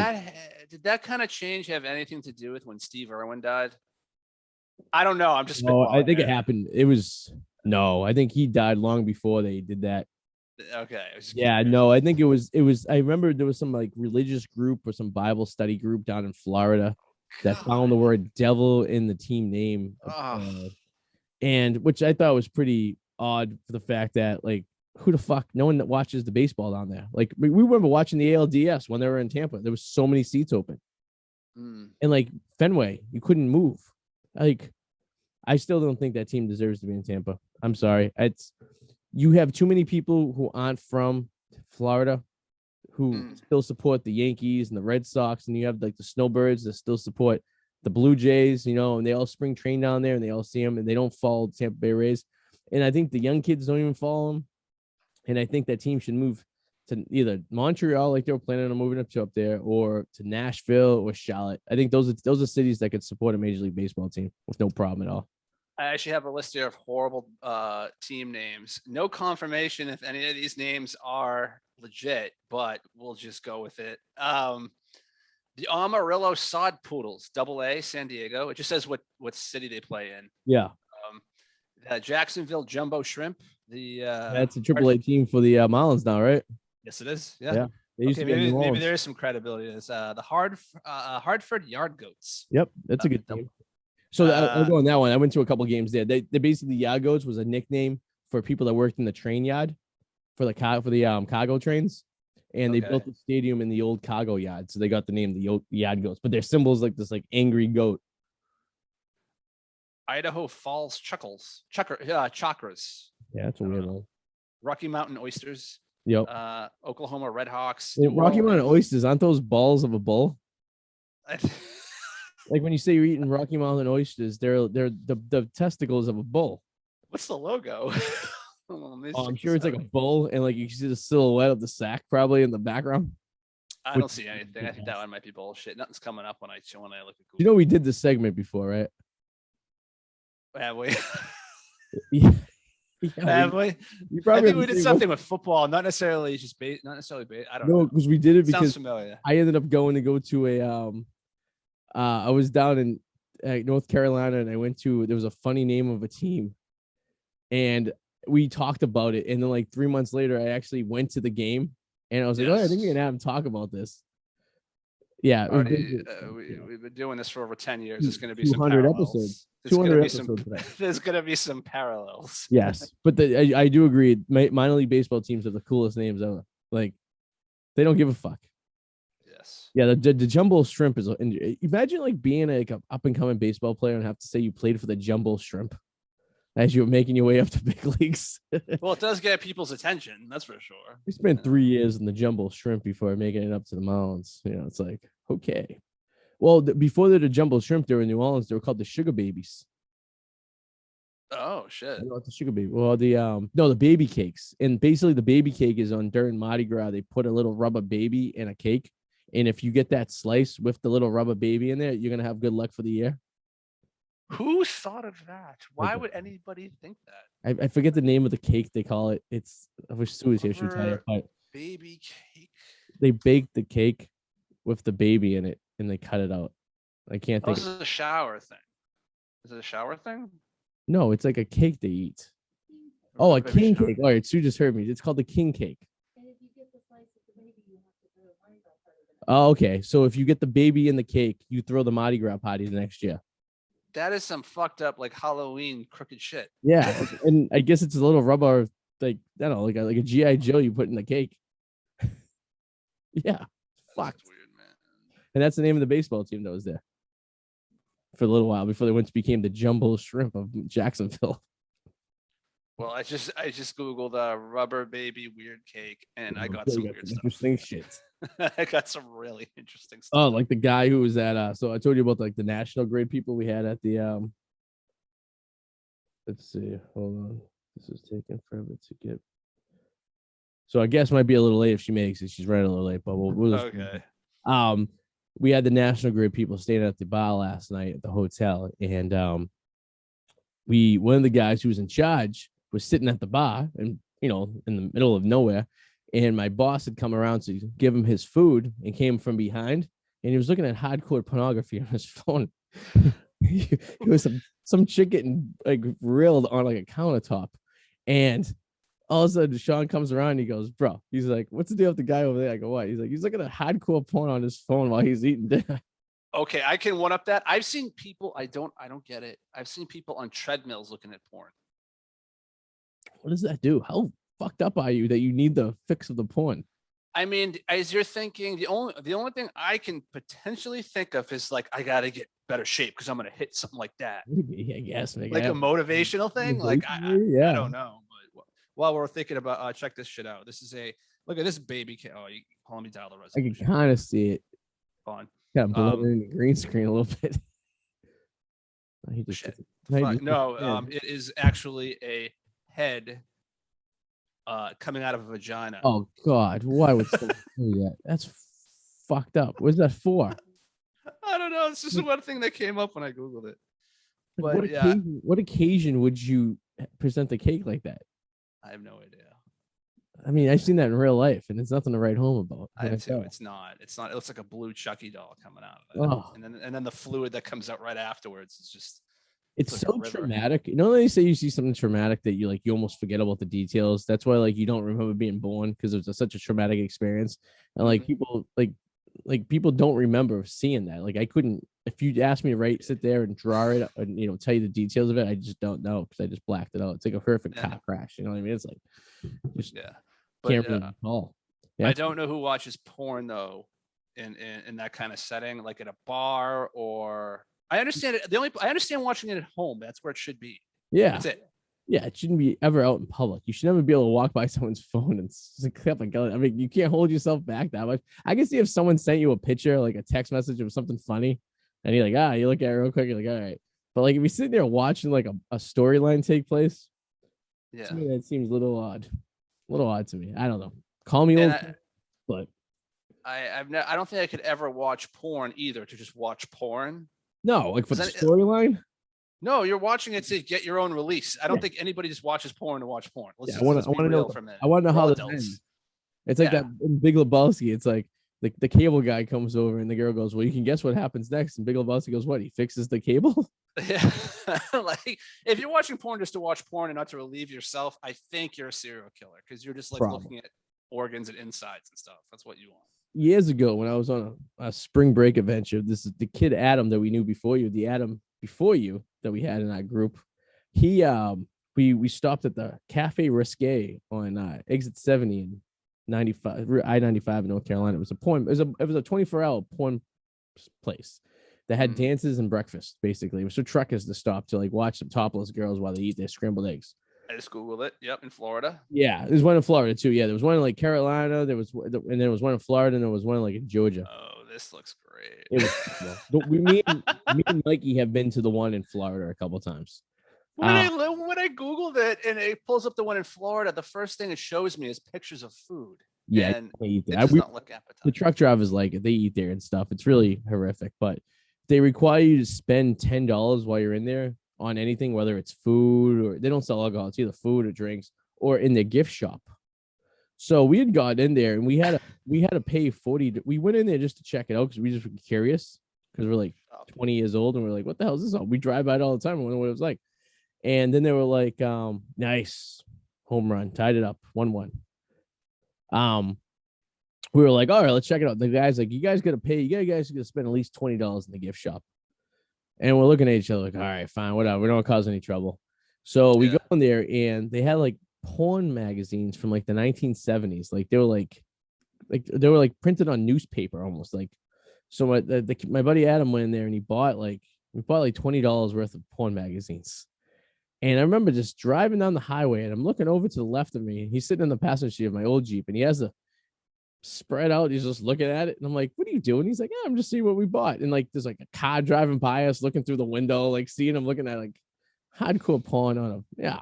[SPEAKER 2] Did that kind of change have anything to do with when Steve Irwin died? I don't know. I'm just.
[SPEAKER 1] No, I think it happened. No, I think he died long before they did that.
[SPEAKER 2] Okay.
[SPEAKER 1] Yeah, no, I think it was. I remember there was some like religious group or some Bible study group down in Florida that found the word devil in the team name, and which I thought was pretty odd for the fact that like, who the fuck? No one watches the baseball down there. Like we remember watching the ALDS when they were in Tampa. There was so many seats open, and like Fenway, you couldn't move. Like, I still don't think that team deserves to be in Tampa. I'm sorry. You have too many people who aren't from Florida who still support the Yankees and the Red Sox, and you have like the Snowbirds that still support the Blue Jays, and they all spring train down there and they all see them and they don't follow the Tampa Bay Rays. And I think the young kids don't even follow them. And I think that team should move to either Montreal, like they were planning on moving up there, or to Nashville or Charlotte. I think those are cities that could support a Major League Baseball team with no problem at all.
[SPEAKER 2] I actually have a list here of horrible team names. No confirmation if any of these names are legit, but we'll just go with it. The Amarillo Sod Poodles, AA, San Diego. It just says what city they play in.
[SPEAKER 1] Yeah.
[SPEAKER 2] Jacksonville Jumbo Shrimp.
[SPEAKER 1] That's a AAA team for the Marlins now, right?
[SPEAKER 2] Yes, it is. Yeah. Maybe there is some credibility to this. The Hartford Yard Goats.
[SPEAKER 1] Yep, that's a good team. So I'll go on that one. I went to a couple games there. They basically, Yard Goats was a nickname for people that worked in the train yard for the cargo trains, and they built a stadium in the old cargo yard, so they got the name the Yard Goats. But their symbol is like this like angry goat.
[SPEAKER 2] Idaho Falls Chakras.
[SPEAKER 1] Yeah, that's a weird one.
[SPEAKER 2] Rocky Mountain Oysters.
[SPEAKER 1] Yep.
[SPEAKER 2] Oklahoma Redhawks.
[SPEAKER 1] Rocky Mountain Oysters, aren't those balls of a bull? Like when you say you're eating Rocky Mountain Oysters, they're the testicles of a bull.
[SPEAKER 2] What's the logo?
[SPEAKER 1] I'm sure it's like a bull, and like you can see the silhouette of the sack probably in the background.
[SPEAKER 2] I don't see anything. I think that one might be bullshit. Nothing's coming up when I look at Google.
[SPEAKER 1] You know we did this segment before, right?
[SPEAKER 2] Have we?
[SPEAKER 1] Yeah.
[SPEAKER 2] Have we? I think we did something with football, not necessarily bait. I don't know.
[SPEAKER 1] Because we did it because
[SPEAKER 2] sounds familiar.
[SPEAKER 1] I ended up going to a I was down in North Carolina, and I went to, there was a funny name of a team, and we talked about it. And then like 3 months later, I actually went to the game, and I was like, oh, I think we're gonna have him talk about this. Yeah,
[SPEAKER 2] Arty, we've been doing this for over 10 years. There's going to be some
[SPEAKER 1] 200
[SPEAKER 2] parallels.
[SPEAKER 1] episodes.
[SPEAKER 2] There's going to
[SPEAKER 1] 200
[SPEAKER 2] be
[SPEAKER 1] episodes
[SPEAKER 2] some.
[SPEAKER 1] today.
[SPEAKER 2] There's going to be some parallels.
[SPEAKER 1] Yes, but I do agree. Minor league baseball teams have the coolest names ever. Like, they don't give a fuck.
[SPEAKER 2] Yes.
[SPEAKER 1] Yeah, the Jumbo Shrimp is. Imagine like being like an up and coming baseball player and have to say you played for the Jumbo Shrimp as you're making your way up to big leagues.
[SPEAKER 2] Well, it does get people's attention. That's for sure.
[SPEAKER 1] We spent 3 years in the Jumbo Shrimp before making it up to the mountains. You know, it's like, okay. Well, before they're the Jumbo Shrimp, they were in New Orleans. They were called the Sugar Babies.
[SPEAKER 2] Oh shit!
[SPEAKER 1] I know what the sugar baby. Well, the baby cakes, and basically the baby cake is on during Mardi Gras. They put a little rubber baby in a cake, and if you get that slice with the little rubber baby in there, you're gonna have good luck for the year.
[SPEAKER 2] Who thought of that? Why would anybody think that?
[SPEAKER 1] I forget the name of the cake they call it. I wish Sue was here. She would tell you. But
[SPEAKER 2] baby cake.
[SPEAKER 1] They bake the cake with the baby in it, and they cut it out. I can't think.
[SPEAKER 2] This is a shower thing. Is it a shower thing?
[SPEAKER 1] No, it's like a cake they eat. Oh, a king cake. All right, Sue just heard me. It's called the king cake. Oh, okay. So if you get the baby in the cake, you throw the Mardi Gras party the next year.
[SPEAKER 2] That is some fucked up like Halloween crooked shit.
[SPEAKER 1] Yeah, and I guess it's a little rubber, like I don't know, like a GI Joe you put in the cake. Yeah, fucked.
[SPEAKER 2] Weird, man.
[SPEAKER 1] And that's the name of the baseball team that was there for a little while before they became the Jumbo Shrimp of Jacksonville.
[SPEAKER 2] Well, I just googled rubber baby weird cake, and I got some weird
[SPEAKER 1] interesting shit.
[SPEAKER 2] I got some really interesting stuff.
[SPEAKER 1] Oh, like the guy who was at so I told you about like the national grade people we had at the let's see, hold on. This is taking forever to get. So I guess might be a little late if she makes it. She's running a little late, but we'll
[SPEAKER 2] okay.
[SPEAKER 1] We had the national grid people staying at the bar last night at the hotel, and one of the guys who was in charge was sitting at the bar, and in the middle of nowhere, and my boss had come around to give him his food and came from behind, and he was looking at hardcore pornography on his phone. It was some chick getting like grilled on like a countertop, and all of a sudden Sean comes around and he goes, bro, he's like, what's the deal with the guy over there? I go, what? He's like, he's looking at hardcore porn on his phone while he's eating dinner.
[SPEAKER 2] Okay, I can one up that. I've seen people, I don't get it. I've seen people on treadmills looking at porn.
[SPEAKER 1] What does that do? How fucked up are you that you need the fix of the porn?
[SPEAKER 2] I mean, as you're thinking, the only thing I can potentially think of is like, I gotta get better shape because I'm gonna hit something like that.
[SPEAKER 1] Maybe, I guess.
[SPEAKER 2] Like a motivational thing. Like I don't know. But while we're thinking about, check this shit out. This is look at this baby. Oh, you calling me dial the resolution.
[SPEAKER 1] I can kind of see it.
[SPEAKER 2] Fun.
[SPEAKER 1] Kind of blurred in the green screen a little bit.
[SPEAKER 2] Shit. It is actually a head coming out of a vagina.
[SPEAKER 1] Oh God, why would someone do that? That's fucked up. What's that for?
[SPEAKER 2] I don't know. It's just one thing that came up when I googled it. But
[SPEAKER 1] what occasion would you present the cake like that?
[SPEAKER 2] I have no idea.
[SPEAKER 1] I mean, I've seen that in real life, and it's nothing to write home about.
[SPEAKER 2] I have too. It's not. It looks like a blue Chucky doll coming out of it, and then the fluid that comes out right afterwards is just.
[SPEAKER 1] It's so traumatic. You know, they say you see something traumatic that you almost forget about the details. That's why you don't remember being born because it was such a traumatic experience, and people people don't remember seeing that. Like I couldn't. If you asked me to sit there and draw it and tell you the details of it, I just don't know because I just blacked it out. It's like a horrific car crash. You know what I mean? It's like just can't really recall. Yeah.
[SPEAKER 2] I don't know who watches porn though, in that kind of setting, like at a bar or. I understand it. I understand watching it at home. That's where it should be.
[SPEAKER 1] Yeah,
[SPEAKER 2] that's it.
[SPEAKER 1] Yeah, it shouldn't be ever out in public. You should never be able to walk by someone's phone and clip. I mean, you can't hold yourself back that much. I can see if someone sent you a picture, like a text message of something funny, and you're like, you look at it real quick, you're like, all right. But if you're sitting there watching a storyline take place, to me that seems a little odd to me. I don't know. Call me old, but
[SPEAKER 2] I don't think I could ever watch porn either to just watch porn.
[SPEAKER 1] No, for the storyline.
[SPEAKER 2] No, you're watching it to get your own release. I don't think anybody just watches porn to watch porn.
[SPEAKER 1] I want to know for a minute. I want to know how this ends. It's like that in Big Lebowski. It's like the cable guy comes over and the girl goes, "Well, you can guess what happens next." And Big Lebowski goes, "What? He fixes the cable?"
[SPEAKER 2] Yeah. If you're watching porn just to watch porn and not to relieve yourself, I think you're a serial killer because you're just looking at organs and insides and stuff. That's what you want.
[SPEAKER 1] years ago when I was on a spring break adventure. This is the kid Adam that we knew before you, the Adam before you that we had in our group. He we stopped at the Cafe Risque on exit 70 in 95 I-95 in North Carolina. It was a 24-hour porn place that had dances and breakfast. Basically, it was for truckers to stop to like watch some topless girls while they eat their scrambled eggs.
[SPEAKER 2] I just Googled it. Yep, in Florida.
[SPEAKER 1] Yeah, there's one in Florida too. Yeah, there was one in like Carolina. And there was one in Florida, and there was one like in Georgia.
[SPEAKER 2] Oh, this looks great.
[SPEAKER 1] It was. But me and Mikey have been to the one in Florida a couple times.
[SPEAKER 2] When I Googled it and it pulls up the one in Florida, the first thing it shows me is pictures of food.
[SPEAKER 1] Yeah,
[SPEAKER 2] and they eat there. It does not look appetizing.
[SPEAKER 1] The truck drivers like it. They eat there and stuff. It's really horrific, but they require you to spend $10 while you're in there on anything, whether it's food or they don't sell alcohol. It's either food or drinks or in their gift shop. So we had gotten in there and we had to pay 40. We went in there just to check it out because we just were curious because we're like 20 years old and we're like, what the hell is this all? We drive by it all the time. I wonder what it was like. And then they were like, nice home run, tied it up 1-1. We were like, all right, let's check it out. The guy's like, you guys got to pay. You guys got to spend at least $20 in the gift shop. And we're looking at each other like, all right, fine, whatever. We don't cause any trouble. So we go in there and they had like porn magazines from like the 1970s. Like they were like printed on newspaper almost. Like, so my buddy Adam went in there and he bought like $20 worth of porn magazines. And I remember just driving down the highway and I'm looking over to the left of me. And he's sitting in the passenger seat of my old Jeep and he has a spread out. He's just looking at it. And I'm like, what are you doing? He's like, I'm just seeing what we bought. And like, there's like a car driving by us, looking through the window, like seeing him looking at like hardcore porn on him. Yeah.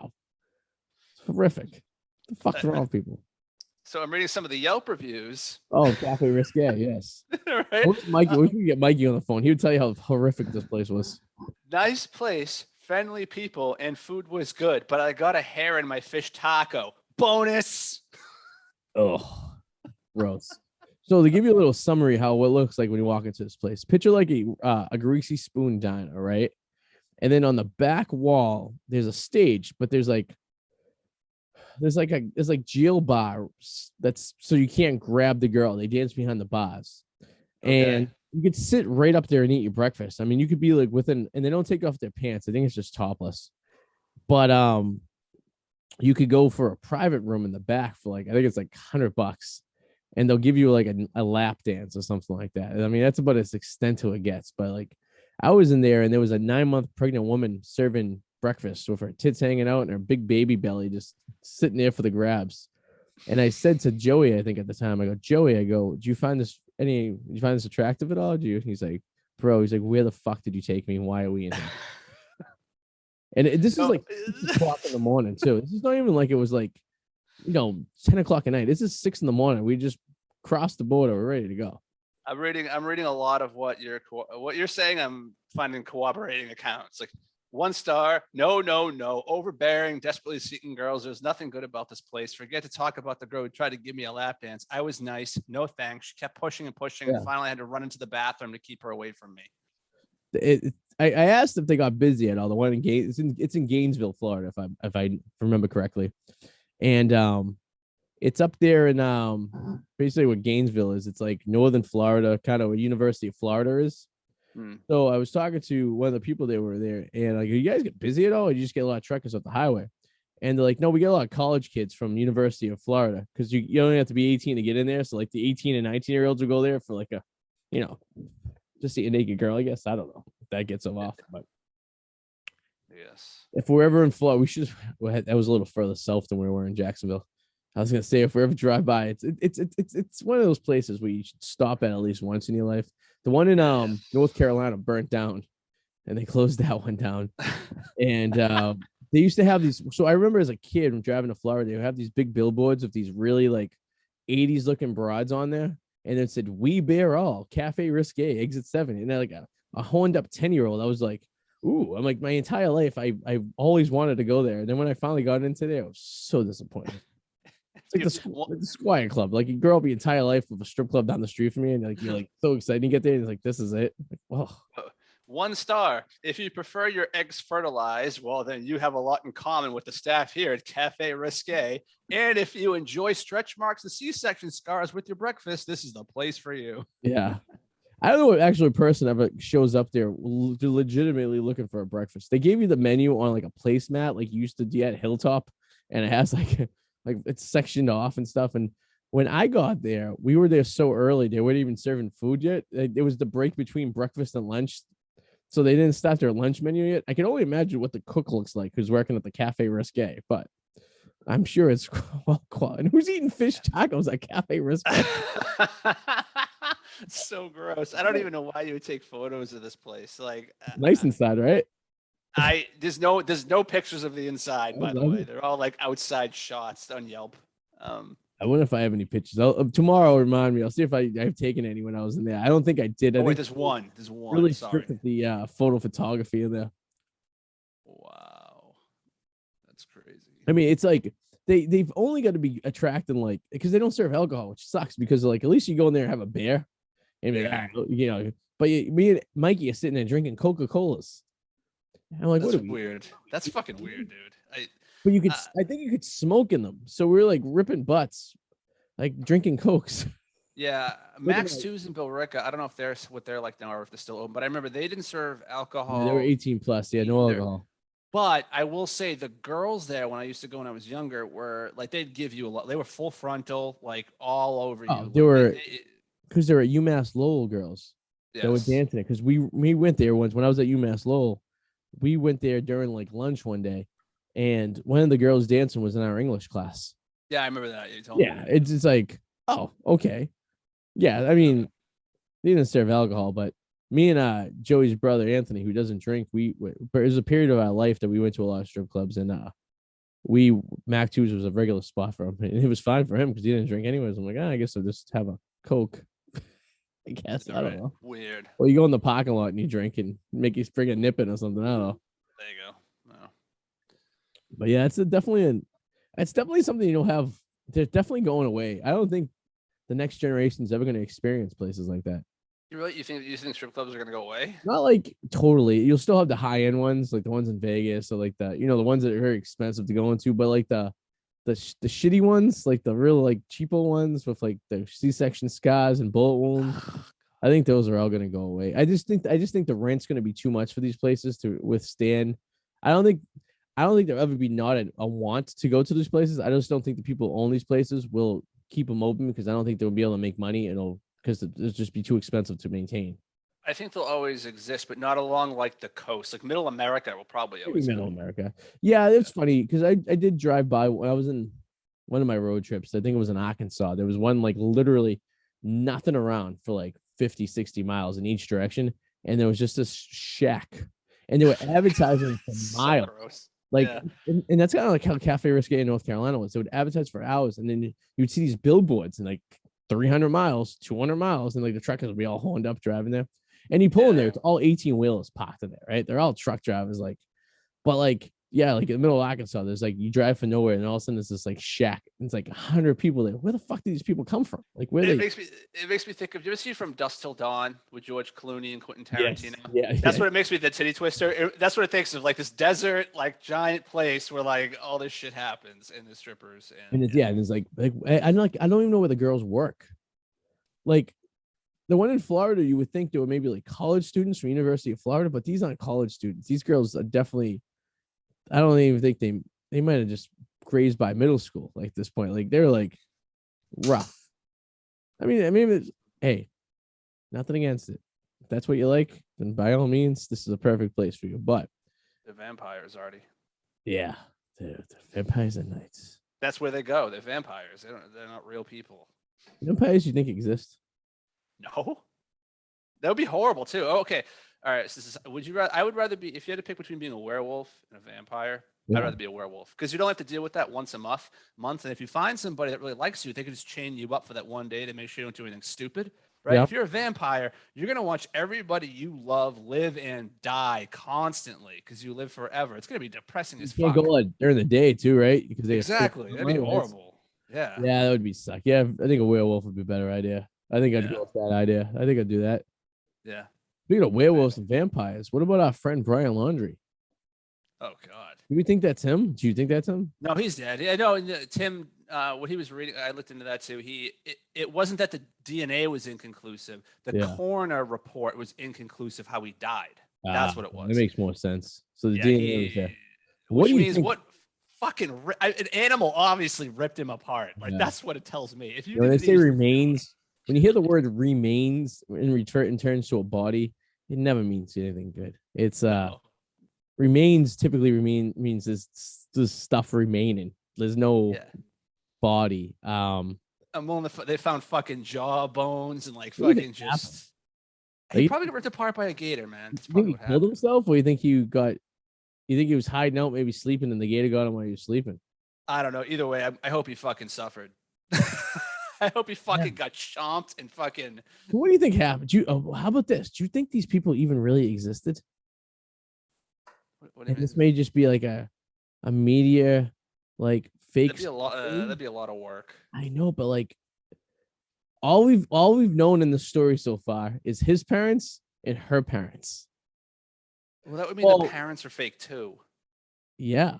[SPEAKER 1] It's horrific. What the fuck's wrong with people?
[SPEAKER 2] So I'm reading some of the Yelp reviews.
[SPEAKER 1] Oh, Cafe Risque, yes.
[SPEAKER 2] Right?
[SPEAKER 1] Mikey, we could get Mikey on the phone. He would tell you how horrific this place was.
[SPEAKER 2] Nice place, friendly people, and food was good, but I got a hair in my fish taco. Bonus.
[SPEAKER 1] Oh, gross. So to give you a little summary how what looks like when you walk into this place, picture like a greasy spoon diner, right? And then on the back wall, there's a stage, but there's like jail bars that's so you can't grab the girl. They dance behind the bars. Okay. And you could sit right up there and eat your breakfast. I mean, you could be like within, and they don't take off their pants. I think it's just topless. But you could go for a private room in the back for like, I think it's like $100, and they'll give you like a lap dance or something like that. I mean, that's about as extent to it gets. But like, I was in there and there was a 9-month pregnant woman serving breakfast with her tits hanging out and her big baby belly just sitting there for the grabs. And I said to Joey, I think at the time, I go, Joey, do you find this attractive at all? He's like, bro, where the fuck did you take me? Why are we in here? And this is like 6 o'clock in the morning too. This is not even like it was like, 10 o'clock at night. This is 6 a.m. We just crossed the border. We're ready to go.
[SPEAKER 2] I'm reading a lot of what you're saying. I'm finding corroborating accounts. Like 1 star, no, overbearing, desperately seeking girls. There's nothing good about this place. Forget to talk about the girl who tried to give me a lap dance. I was nice, no thanks. She kept pushing and pushing, and finally I had to run into the bathroom to keep her away from me.
[SPEAKER 1] I asked if they got busy at all. The one in it's in Gainesville, Florida, if I remember correctly, and it's up there in basically what Gainesville is. It's like northern Florida, kind of where University of Florida is. So I was talking to one of the people that were there, and like, you guys get busy at all, or you just get a lot of truckers off the highway? And they're like, no, we get a lot of college kids from University of Florida because you only have to be 18 to get in there. So like the 18 and 19-year-olds will go there for like a, just see a naked girl. I guess I don't know if that gets them off, but
[SPEAKER 2] yes,
[SPEAKER 1] if we're ever in Florida, that was a little further south than we were in Jacksonville. I was gonna say if we ever drive by, it's one of those places where you should stop at least once in your life. The one in North Carolina burnt down, and they closed that one down. And they used to have these. So I remember as a kid when driving to Florida, they would have these big billboards of these really like 80s looking broads on there, and it said "We Bear All Cafe Risque Exit 7." And they're like a horned up 10-year-old. I was like, ooh, I'm like my entire life I always wanted to go there. And then when I finally got into there, I was so disappointed. It's like the Squire Club. Like you grow up your entire life with a strip club down the street from me, and like you're like so excited to get there. And it's like this is it. Like, oh.
[SPEAKER 2] 1 star. If you prefer your eggs fertilized, well, then you have a lot in common with the staff here at Cafe Risque. And if you enjoy stretch marks and C-section scars with your breakfast, this is the place for you.
[SPEAKER 1] Yeah. I don't know what actual person ever shows up there legitimately looking for a breakfast. They gave you the menu on like a placemat, like you used to do at Hilltop, and it has like it's sectioned off and stuff. And when I got there, we were there so early, they weren't even serving food yet. It was the break between breakfast and lunch, so they didn't start their lunch menu yet. I can only imagine what the cook looks like who's working at the Cafe Risque, but I'm sure it's well quality. And who's eating fish tacos at Cafe Risque?
[SPEAKER 2] So gross. I don't even know why you would take photos of this place. Like
[SPEAKER 1] nice inside, right?
[SPEAKER 2] There's no pictures of the inside, by the way. They're all like outside shots on Yelp.
[SPEAKER 1] I wonder if I have any pictures. Tomorrow I'll remind me. I'll see if I've taken any when I was in there. I don't think I did.
[SPEAKER 2] Wait, there's one.
[SPEAKER 1] Really strict with the photo photography in there.
[SPEAKER 2] Wow, that's crazy.
[SPEAKER 1] I mean, it's like they've only got to be attracting like because they don't serve alcohol, which sucks because like at least you go in there and have a beer. And be like, you know, but me and Mikey are sitting there drinking Coca-Colas. I'm like,
[SPEAKER 2] that's
[SPEAKER 1] what are we?
[SPEAKER 2] Weird. That's fucking weird, dude.
[SPEAKER 1] But you could, I think you could smoke in them. So we were like ripping butts, like drinking Cokes.
[SPEAKER 2] Yeah, Max Two's and Bill Ricca. I don't know if they're what they're like now or if they're still open, but I remember they didn't serve alcohol.
[SPEAKER 1] They were 18 plus. Yeah, no alcohol.
[SPEAKER 2] But I will say the girls there when I used to go when I was younger were like they'd give you a lot. They were full frontal, like all over you.
[SPEAKER 1] They were. Because they were UMass Lowell girls that were dancing it. Because we went there once when I was at UMass Lowell. We went there during like lunch one day, and one of the girls dancing was in our English class.
[SPEAKER 2] Yeah, I remember that. You told me.
[SPEAKER 1] It's like, oh, okay, yeah. I mean, they didn't serve alcohol, but me and Joey's brother Anthony, who doesn't drink, there was a period of our life that we went to a lot of strip clubs, and Mac 2's was a regular spot for him, and it was fine for him because he didn't drink anyways. I'm like, I guess I'll just have a Coke. I guess. I don't know.
[SPEAKER 2] Weird.
[SPEAKER 1] Well, you go in the parking lot and you drink and make you spring a nipping or something. I don't know.
[SPEAKER 2] There you go. No.
[SPEAKER 1] But yeah, it's definitely something you don't have. They're definitely going away. I don't think the next generation is ever going to experience places like that.
[SPEAKER 2] You think strip clubs are going to go away?
[SPEAKER 1] Not like totally. You'll still have the high end ones, like the ones in Vegas, or like the the ones that are very expensive to go into. But like the shitty ones, like the real like cheapo ones with like the C-section scars and bullet wounds, I think those are all going to go away. I just think the rent's going to be too much for these places to withstand. I don't think there'll ever be not a want to go to these places. I just don't think the people who own these places will keep them open because I don't think they'll be able to make money because it'll just be too expensive to maintain.
[SPEAKER 2] I think they'll always exist, but not along like the coast. Like Middle America will probably always
[SPEAKER 1] Middle America. Yeah, it's funny because I did drive by when I was in one of my road trips. I think it was in Arkansas. There was one like literally nothing around for like 50, 60 miles in each direction. And there was just this shack. And they were advertising for miles. And that's kind of like how Cafe Risque in North Carolina was. They would advertise for hours. And then you would see these billboards and like 300 miles, 200 miles. And like the truckers would be all horned up driving there. And you pull in there, it's all 18 wheelers parked in there, right? They're all truck drivers, like in the middle of Arkansas, there's like you drive for nowhere, and all of a sudden there's this like shack. And it's like 100 people there. Where the fuck do these people come from? Like where
[SPEAKER 2] it makes me think of. You ever see From Dusk Till Dawn with George Clooney and Quentin Tarantino?
[SPEAKER 1] Yes.
[SPEAKER 2] That's what it makes me. The Titty Twister. That's what it thinks of, like this desert, like giant place where like all this shit happens, and the strippers
[SPEAKER 1] and it's like I don't even know where the girls work. Like. The one in Florida, you would think they were maybe like college students from University of Florida, but these aren't college students. These girls are definitely, I don't even think they might have just grazed by middle school like this point. Like they're like rough. I mean, hey, nothing against it. If that's what you like, then by all means, this is a perfect place for you. But
[SPEAKER 2] the vampires, Arty.
[SPEAKER 1] Yeah, the vampires are nice.
[SPEAKER 2] That's where they go. They're vampires. They're not real people.
[SPEAKER 1] Vampires you think exist?
[SPEAKER 2] No, that would be horrible too. Oh, okay, all right. So I would rather be if you had to pick between being a werewolf and a vampire. I'd rather be a werewolf because you don't have to deal with that once a month. And if you find somebody that really likes you, they can just chain you up for that one day to make sure you don't do anything stupid, right? Yep. If you're a vampire, you're gonna watch everybody you love live and die constantly because you live forever. It's gonna be depressing as fuck.
[SPEAKER 1] You can't go during the day too, right? Because
[SPEAKER 2] exactly, that'd be horrible. Yeah,
[SPEAKER 1] that would be suck. Yeah, I think a werewolf would be a better idea. I think I'd go with that idea. I think I'd do that.
[SPEAKER 2] Yeah.
[SPEAKER 1] Speaking of werewolves and vampires, what about our friend Brian Laundrie?
[SPEAKER 2] Oh God.
[SPEAKER 1] Do you think that's him? Do you think that's him?
[SPEAKER 2] No, he's dead. Yeah, no, Tim. What he was reading, I looked into that too. It wasn't that the DNA was inconclusive. The coroner report was inconclusive how he died. That's what it was.
[SPEAKER 1] That makes more sense. So the DNA was there.
[SPEAKER 2] Which means what fucking an animal obviously ripped him apart. Like that's what it tells me. If you
[SPEAKER 1] when they say remains, when you hear the word remains in turns to a body, it never means anything good. It's remains typically means there's stuff remaining. There's no body.
[SPEAKER 2] They found fucking jaw bones and like fucking just. He probably got ripped apart by a gator, man.
[SPEAKER 1] You think he killed himself, or you think you think he was hiding out, maybe sleeping, and the gator got him while he was sleeping?
[SPEAKER 2] I don't know. Either way, I hope he fucking suffered. I hope he fucking got chomped and fucking.
[SPEAKER 1] What do you think happened? How about this? Do you think these people even really existed? And this may just be like a media like fake.
[SPEAKER 2] That'd be a lot of work.
[SPEAKER 1] I know, but like all we've known in the story so far is his parents and her parents.
[SPEAKER 2] Well, that would mean the parents are fake too.
[SPEAKER 1] Yeah.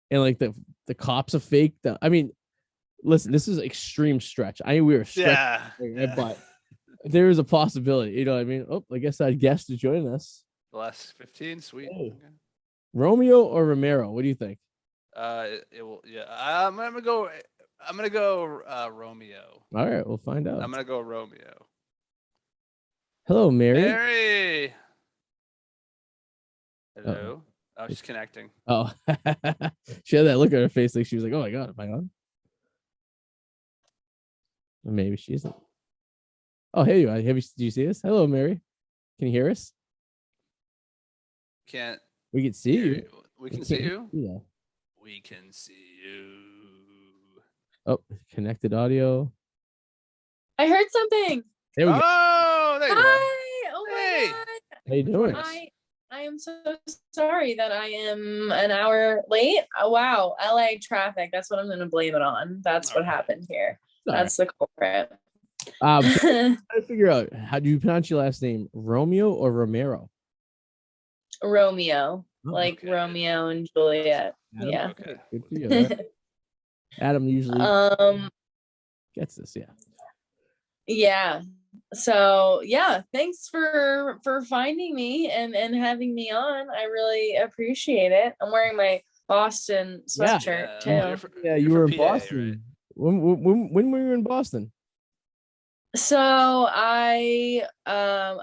[SPEAKER 1] And like the cops are fake. I mean, listen, this is extreme stretch. We were stretching, but there is a possibility. You know what I mean? Oh, I guess I'd guess to join us.
[SPEAKER 2] The last 15, sweet.
[SPEAKER 1] Hey. Romeo or Romero? What do you think?
[SPEAKER 2] I'm gonna go Romeo.
[SPEAKER 1] All right, we'll find out.
[SPEAKER 2] I'm gonna go Romeo.
[SPEAKER 1] Hello, Mary.
[SPEAKER 2] Mary. Hello. Oh, she's connecting.
[SPEAKER 1] Oh, she had that look on her face, like she was like, "Oh my God, am I on?" Or maybe she isn't. Oh, hey, do you see us? Hello, Mary. Can you hear us?
[SPEAKER 2] Can't.
[SPEAKER 1] We can see you.
[SPEAKER 2] We can see you.
[SPEAKER 1] Yeah.
[SPEAKER 2] We can see you.
[SPEAKER 1] Oh, connected audio.
[SPEAKER 3] I heard something.
[SPEAKER 1] There we go.
[SPEAKER 2] Oh, there you
[SPEAKER 3] Hi.
[SPEAKER 2] go.
[SPEAKER 3] Oh my God.
[SPEAKER 1] How you doing?
[SPEAKER 3] I am so sorry that I am an hour late. Oh, wow. LA traffic. That's what I'm going to blame it on. That's what happened here. That's the culprit.
[SPEAKER 1] So I'm trying to figure out, how do you pronounce your last name? Romeo or Romero?
[SPEAKER 3] Romeo. Romeo and Juliet.
[SPEAKER 1] Adam?
[SPEAKER 3] Yeah.
[SPEAKER 1] Okay. Good for you. Adam usually gets this. Yeah.
[SPEAKER 3] Yeah. So thanks for finding me and having me on. I really appreciate it. I'm wearing my Boston sweatshirt too.
[SPEAKER 1] You were in Boston. Right? When were you in Boston?
[SPEAKER 3] So I'm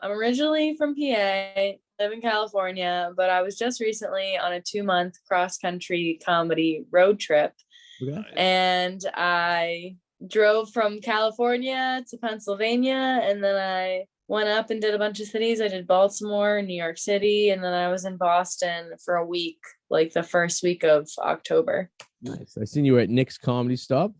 [SPEAKER 3] originally from PA, live in California, but I was just recently on a 2-month cross-country comedy road trip.
[SPEAKER 1] Okay.
[SPEAKER 3] And I drove from California to Pennsylvania, and then I went up and did a bunch of cities. I did Baltimore, New York City, and then I was in Boston for a week, like the first week of October.
[SPEAKER 1] Nice. I seen you at Nick's Comedy Stop.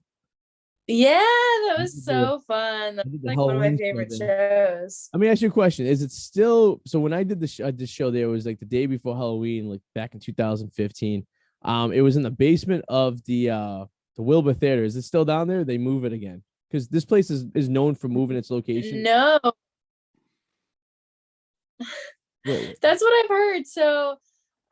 [SPEAKER 3] Yeah, that was so fun. That's like one of my favorite shows.
[SPEAKER 1] Let me ask you a question. Is it still, so when I did this show there, it was like the day before Halloween, like back in 2015. It was in the basement of the Wilbur Theater. Is it still down there? They move it again? Because this place is known for moving its location.
[SPEAKER 3] No. That's what I've heard. So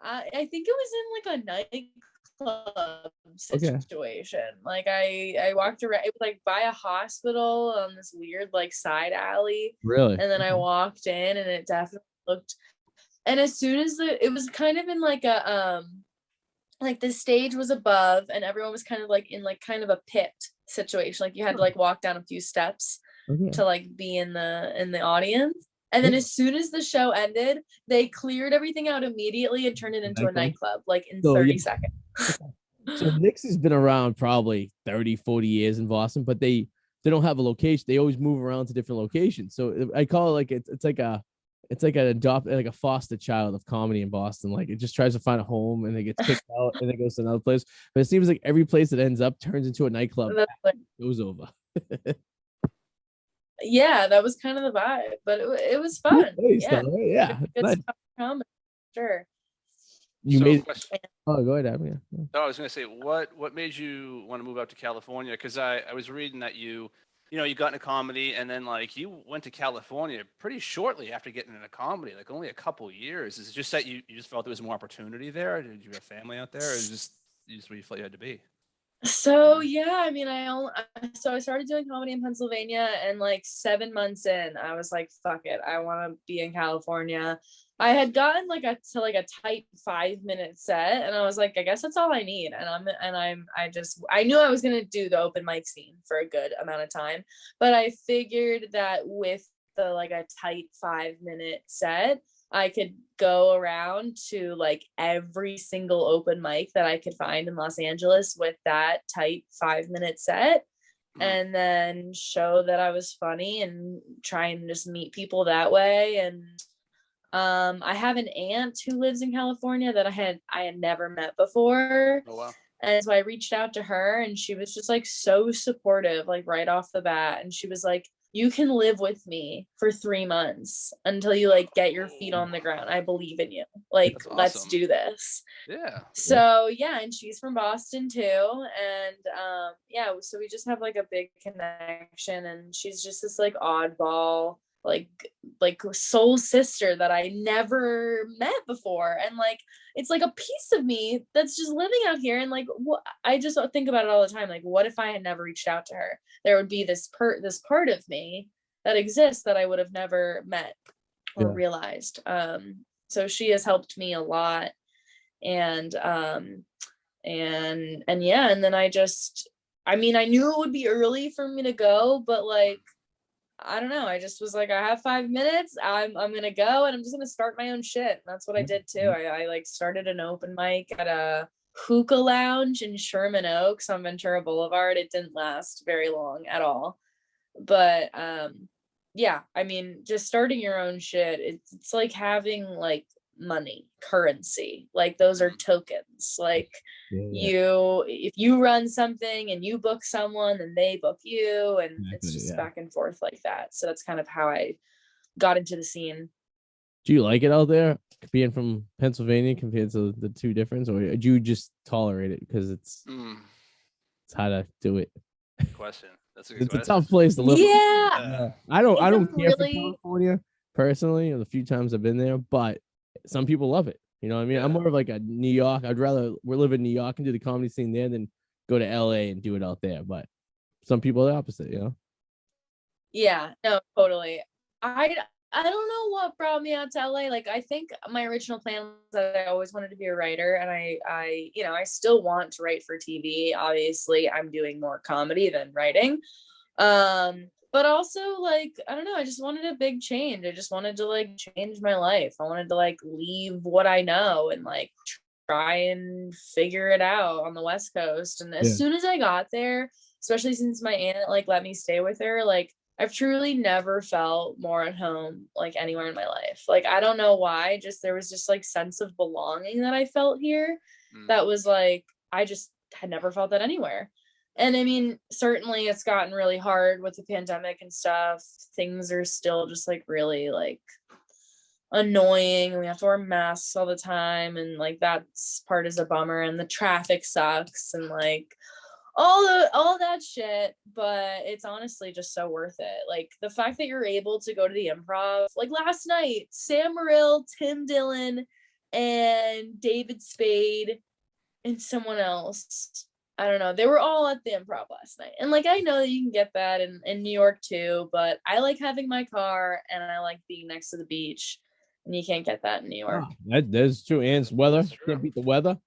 [SPEAKER 3] I think it was in like a nightclub situation. Okay. Like I walked around, it was like by a hospital on this weird like side alley.
[SPEAKER 1] Really?
[SPEAKER 3] And then I walked in and it definitely looked, and as soon as it was kind of in like a like the stage was above and everyone was kind of like in like kind of a pit situation. Like you had to like walk down a few steps to like be in the audience. And then as soon as the show ended, they cleared everything out immediately and turned it into a nightclub like in 30 seconds.
[SPEAKER 1] So Nick's has been around probably 30, 40 years in Boston, but they don't have a location. They always move around to different locations. So I call it like it's like a foster child of comedy in Boston. Like it just tries to find a home and it gets kicked out and it goes to another place. But it seems like every place it ends up turns into a nightclub. It goes over.
[SPEAKER 3] Yeah, that was kind of the vibe, but it was fun.
[SPEAKER 1] Yeah.
[SPEAKER 3] Good comedy, sure.
[SPEAKER 1] You made. Oh, go ahead, Adam. Yeah.
[SPEAKER 2] No, I was going to say, what made you want to move out to California? Because I was reading that you you got into comedy, and then like you went to California pretty shortly after getting into comedy, like only a couple years. Is it just that you just felt there was more opportunity there? Or did you have family out there? Or is just where you felt you had to be?
[SPEAKER 3] So yeah, I mean, I started doing comedy in Pennsylvania, and like 7 months in, I was like, fuck it, I want to be in California. I had gotten like a tight 5 minute set, and I was like, I guess that's all I need. I knew I was gonna do the open mic scene for a good amount of time, but I figured that with the like a tight 5 minute set, I could go around to like every single open mic that I could find in Los Angeles with that tight 5 minute set, and then show that I was funny and try and just meet people that way. And I have an aunt who lives in California that I had never met before.
[SPEAKER 2] Oh wow.
[SPEAKER 3] And so I reached out to her, and she was just like so supportive, like right off the bat. And she was like, you can live with me for 3 months until you like get your feet on the ground. I believe in you. Like,
[SPEAKER 2] That's awesome.
[SPEAKER 3] Let's do this.
[SPEAKER 2] Yeah.
[SPEAKER 3] So yeah, and she's from Boston too. And yeah, so we just have like a big connection, and she's just this like oddball, like soul sister that I never met before. And like it's like a piece of me that's just living out here. And like I just think about it all the time, like what if I had never reached out to her? There would be this part of me that exists that I would have never met or realized. So she has helped me a lot. And yeah, and then I knew it would be early for me to go, but like I don't know. I just was like, I have 5 minutes. I'm gonna go, and I'm just gonna start my own shit. And that's what I did too. I like started an open mic at a hookah lounge in Sherman Oaks on Ventura Boulevard. It didn't last very long at all, but yeah. I mean, just starting your own shit. It's like having like money, currency. Like those are tokens. Like if you run something and you book someone, then they book you, and it's just back and forth like that. So that's kind of how I got into the scene.
[SPEAKER 1] Do you like it out there, being from Pennsylvania compared to the two difference, or do you just tolerate it because it's how to do it?
[SPEAKER 2] Good question. That's a good question.
[SPEAKER 1] It's a tough place to live.
[SPEAKER 3] Yeah.
[SPEAKER 1] I don't care for California personally. The few times I've been there, but some people love it. You know what I mean? Yeah. I'm more of like a New York. I'd rather live in New York and do the comedy scene there than go to LA and do it out there. But some people are the opposite, you know?
[SPEAKER 3] Yeah, no, totally. I don't know what brought me out to LA. Like, I think my original plan was that I always wanted to be a writer, and I still want to write for TV. Obviously, I'm doing more comedy than writing. But also, like, I don't know, I just wanted a big change. I just wanted to like change my life. I wanted to like leave what I know and like try and figure it out on the West Coast. And as soon as I got there, especially since my aunt like let me stay with her, like I've truly never felt more at home like anywhere in my life. Like I don't know why, just there was just like sense of belonging that I felt here that was like I just had never felt that anywhere. And I mean, certainly it's gotten really hard with the pandemic and stuff. Things are still just like really like annoying, and we have to wear masks all the time, and like that's part is a bummer, and the traffic sucks, and like all that shit. But it's honestly just so worth it. Like the fact that you're able to go to the Improv, like last night, Sam Morril, Tim Dillon, and David Spade, and someone else, I don't know, they were all at the Improv last night. And like I know that you can get that in New York too, but I like having my car, and I like being next to the beach, and you can't get that in New York.
[SPEAKER 1] That's true. And it's weather. Can't beat the weather.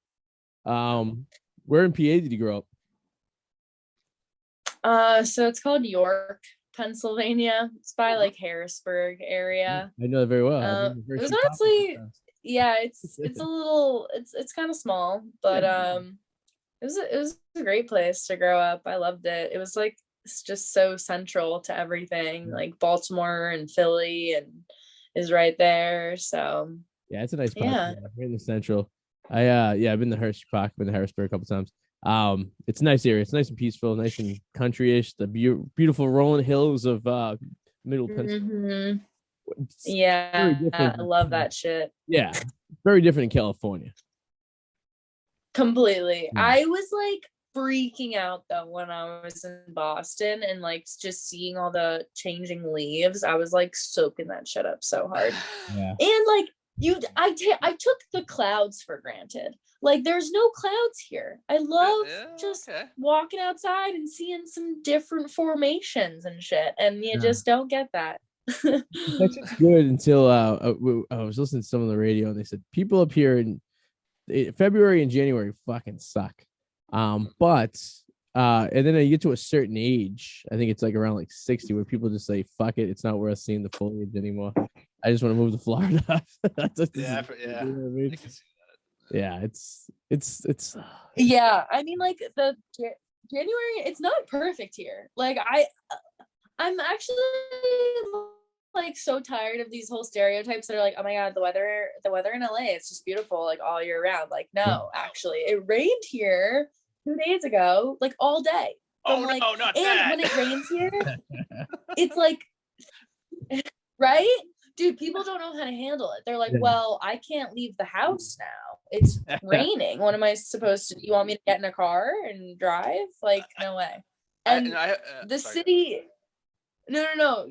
[SPEAKER 1] Where in PA did you grow
[SPEAKER 3] up? So it's called York, Pennsylvania. It's by like Harrisburg area.
[SPEAKER 1] I know that very well.
[SPEAKER 3] It was honestly, yeah, it's a little, it's kind of small, but it was a great place to grow up. I loved it. It was like it's just so central to everything. Like Baltimore and Philly and is right there. So
[SPEAKER 1] yeah, it's a nice park. Yeah, right in the central. I've been to Hershey Park, been to Harrisburg a couple times. It's a nice area. It's nice and peaceful, nice and country-ish. The beautiful rolling hills of middle Pennsylvania.
[SPEAKER 3] Yeah, I love that shit.
[SPEAKER 1] Yeah, very different in California.
[SPEAKER 3] Completely. I was like, freaking out though when I was in Boston and like just seeing all the changing leaves. I was like soaking that shit up so hard.
[SPEAKER 1] Yeah.
[SPEAKER 3] And like I took the clouds for granted. Like there's no clouds here. I love just walking outside and seeing some different formations and shit. And you just don't get that.
[SPEAKER 1] That's just good until I was listening to some on the radio and they said people up here in February and January fucking suck. But and then you get to a certain age, I think it's like around like 60, where people just say, fuck it, it's not worth seeing the foliage anymore. I just want to move to Florida. That's just,
[SPEAKER 2] You know what I mean? I can see that.
[SPEAKER 1] Yeah, it's
[SPEAKER 3] yeah, I mean like the January, it's not perfect here. Like I'm actually like so tired of these whole stereotypes that are like, oh my god, the weather in LA, it's just beautiful like all year round. Like no, actually it rained here 2 days ago, like all day.
[SPEAKER 2] Oh
[SPEAKER 3] like,
[SPEAKER 2] no, not
[SPEAKER 3] and
[SPEAKER 2] that.
[SPEAKER 3] when it rains here, it's like right? Dude, people don't know how to handle it. They're like, well, I can't leave the house now. It's raining. What am I supposed to do? You want me to get in a car and drive? Like, no way. And the city, no.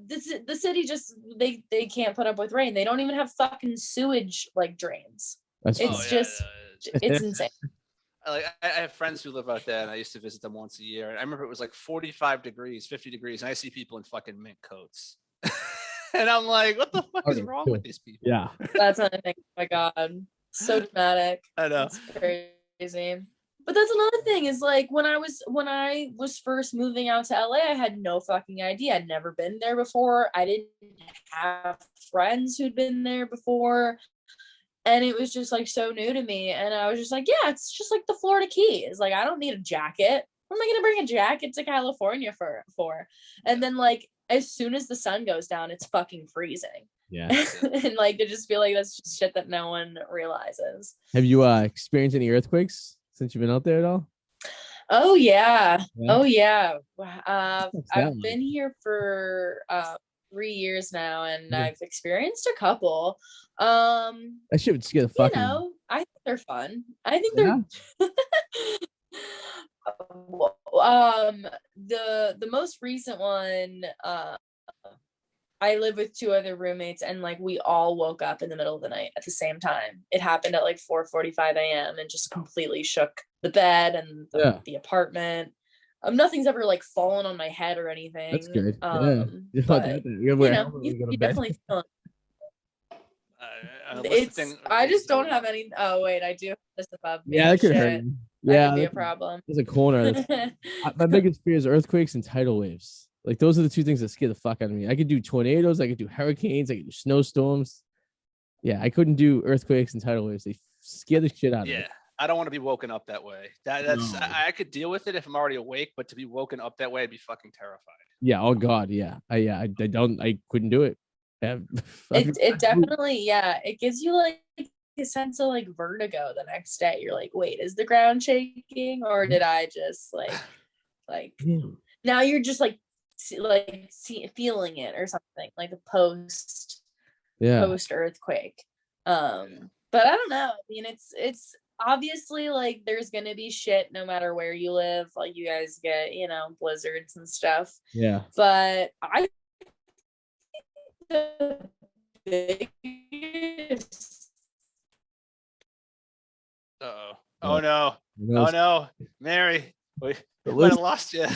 [SPEAKER 3] The city just they can't put up with rain. They don't even have fucking sewage like drains. It's insane.
[SPEAKER 2] I have friends who live out there, and I used to visit them once a year. And I remember it was like 45 degrees, 50 degrees, and I see people in fucking mink coats. And I'm like, what the fuck is wrong with these people?
[SPEAKER 1] Yeah.
[SPEAKER 3] That's another thing. Oh my god. So dramatic.
[SPEAKER 2] I know.
[SPEAKER 3] It's crazy. But that's another thing is like when I was first moving out to LA, I had no fucking idea. I'd never been there before. I didn't have friends who'd been there before. And it was just like so new to me. And I was just like, yeah, it's just like the Florida Keys. Like I don't need a jacket. What am I gonna bring a jacket to California for? And then like as soon as the sun goes down, it's fucking freezing.
[SPEAKER 1] Yeah.
[SPEAKER 3] And like to just feel like that's just shit that no one realizes.
[SPEAKER 1] Have you experienced any earthquakes since you've been out there at all?
[SPEAKER 3] Oh yeah. Oh yeah. I've been here for 3 years now, and I've experienced a couple.
[SPEAKER 1] That shit would scare the fuck out of me.
[SPEAKER 3] I think they're fun. I think they're the most recent one, I live with 2 other roommates, and like we all woke up in the middle of the night at the same time. It happened at like 4:45 a.m. and just completely shook the bed and the apartment. Nothing's ever like fallen on my head or anything.
[SPEAKER 1] That's good.
[SPEAKER 3] But, you definitely feel it. I just don't have any. Oh wait, I do have this above me.
[SPEAKER 1] Yeah, that could hurt.
[SPEAKER 3] That could be a problem.
[SPEAKER 1] There's a corner. My biggest fear is earthquakes and tidal waves. Like those are the 2 things that scare the fuck out of me. I could do tornadoes, I could do hurricanes, I could do snowstorms. Yeah, I couldn't do earthquakes and tidal waves. They scare the shit out of me.
[SPEAKER 2] Yeah, I don't want to be woken up that way. That's I could deal with it if I'm already awake, but to be woken up that way, I'd be fucking terrified. Yeah.
[SPEAKER 1] Oh God. Yeah. I couldn't do it.
[SPEAKER 3] It definitely, it gives you like a sense of like vertigo the next day. You're like, wait, is the ground shaking, or did I just like now you're just like feeling it or something, like a post earthquake. But I don't know. I mean, it's obviously like there's gonna be shit no matter where you live. Like you guys get, blizzards and stuff.
[SPEAKER 1] Yeah.
[SPEAKER 3] But I think the biggest...
[SPEAKER 2] Uh-oh. Oh no. Oh no. Mary, we might have lost you.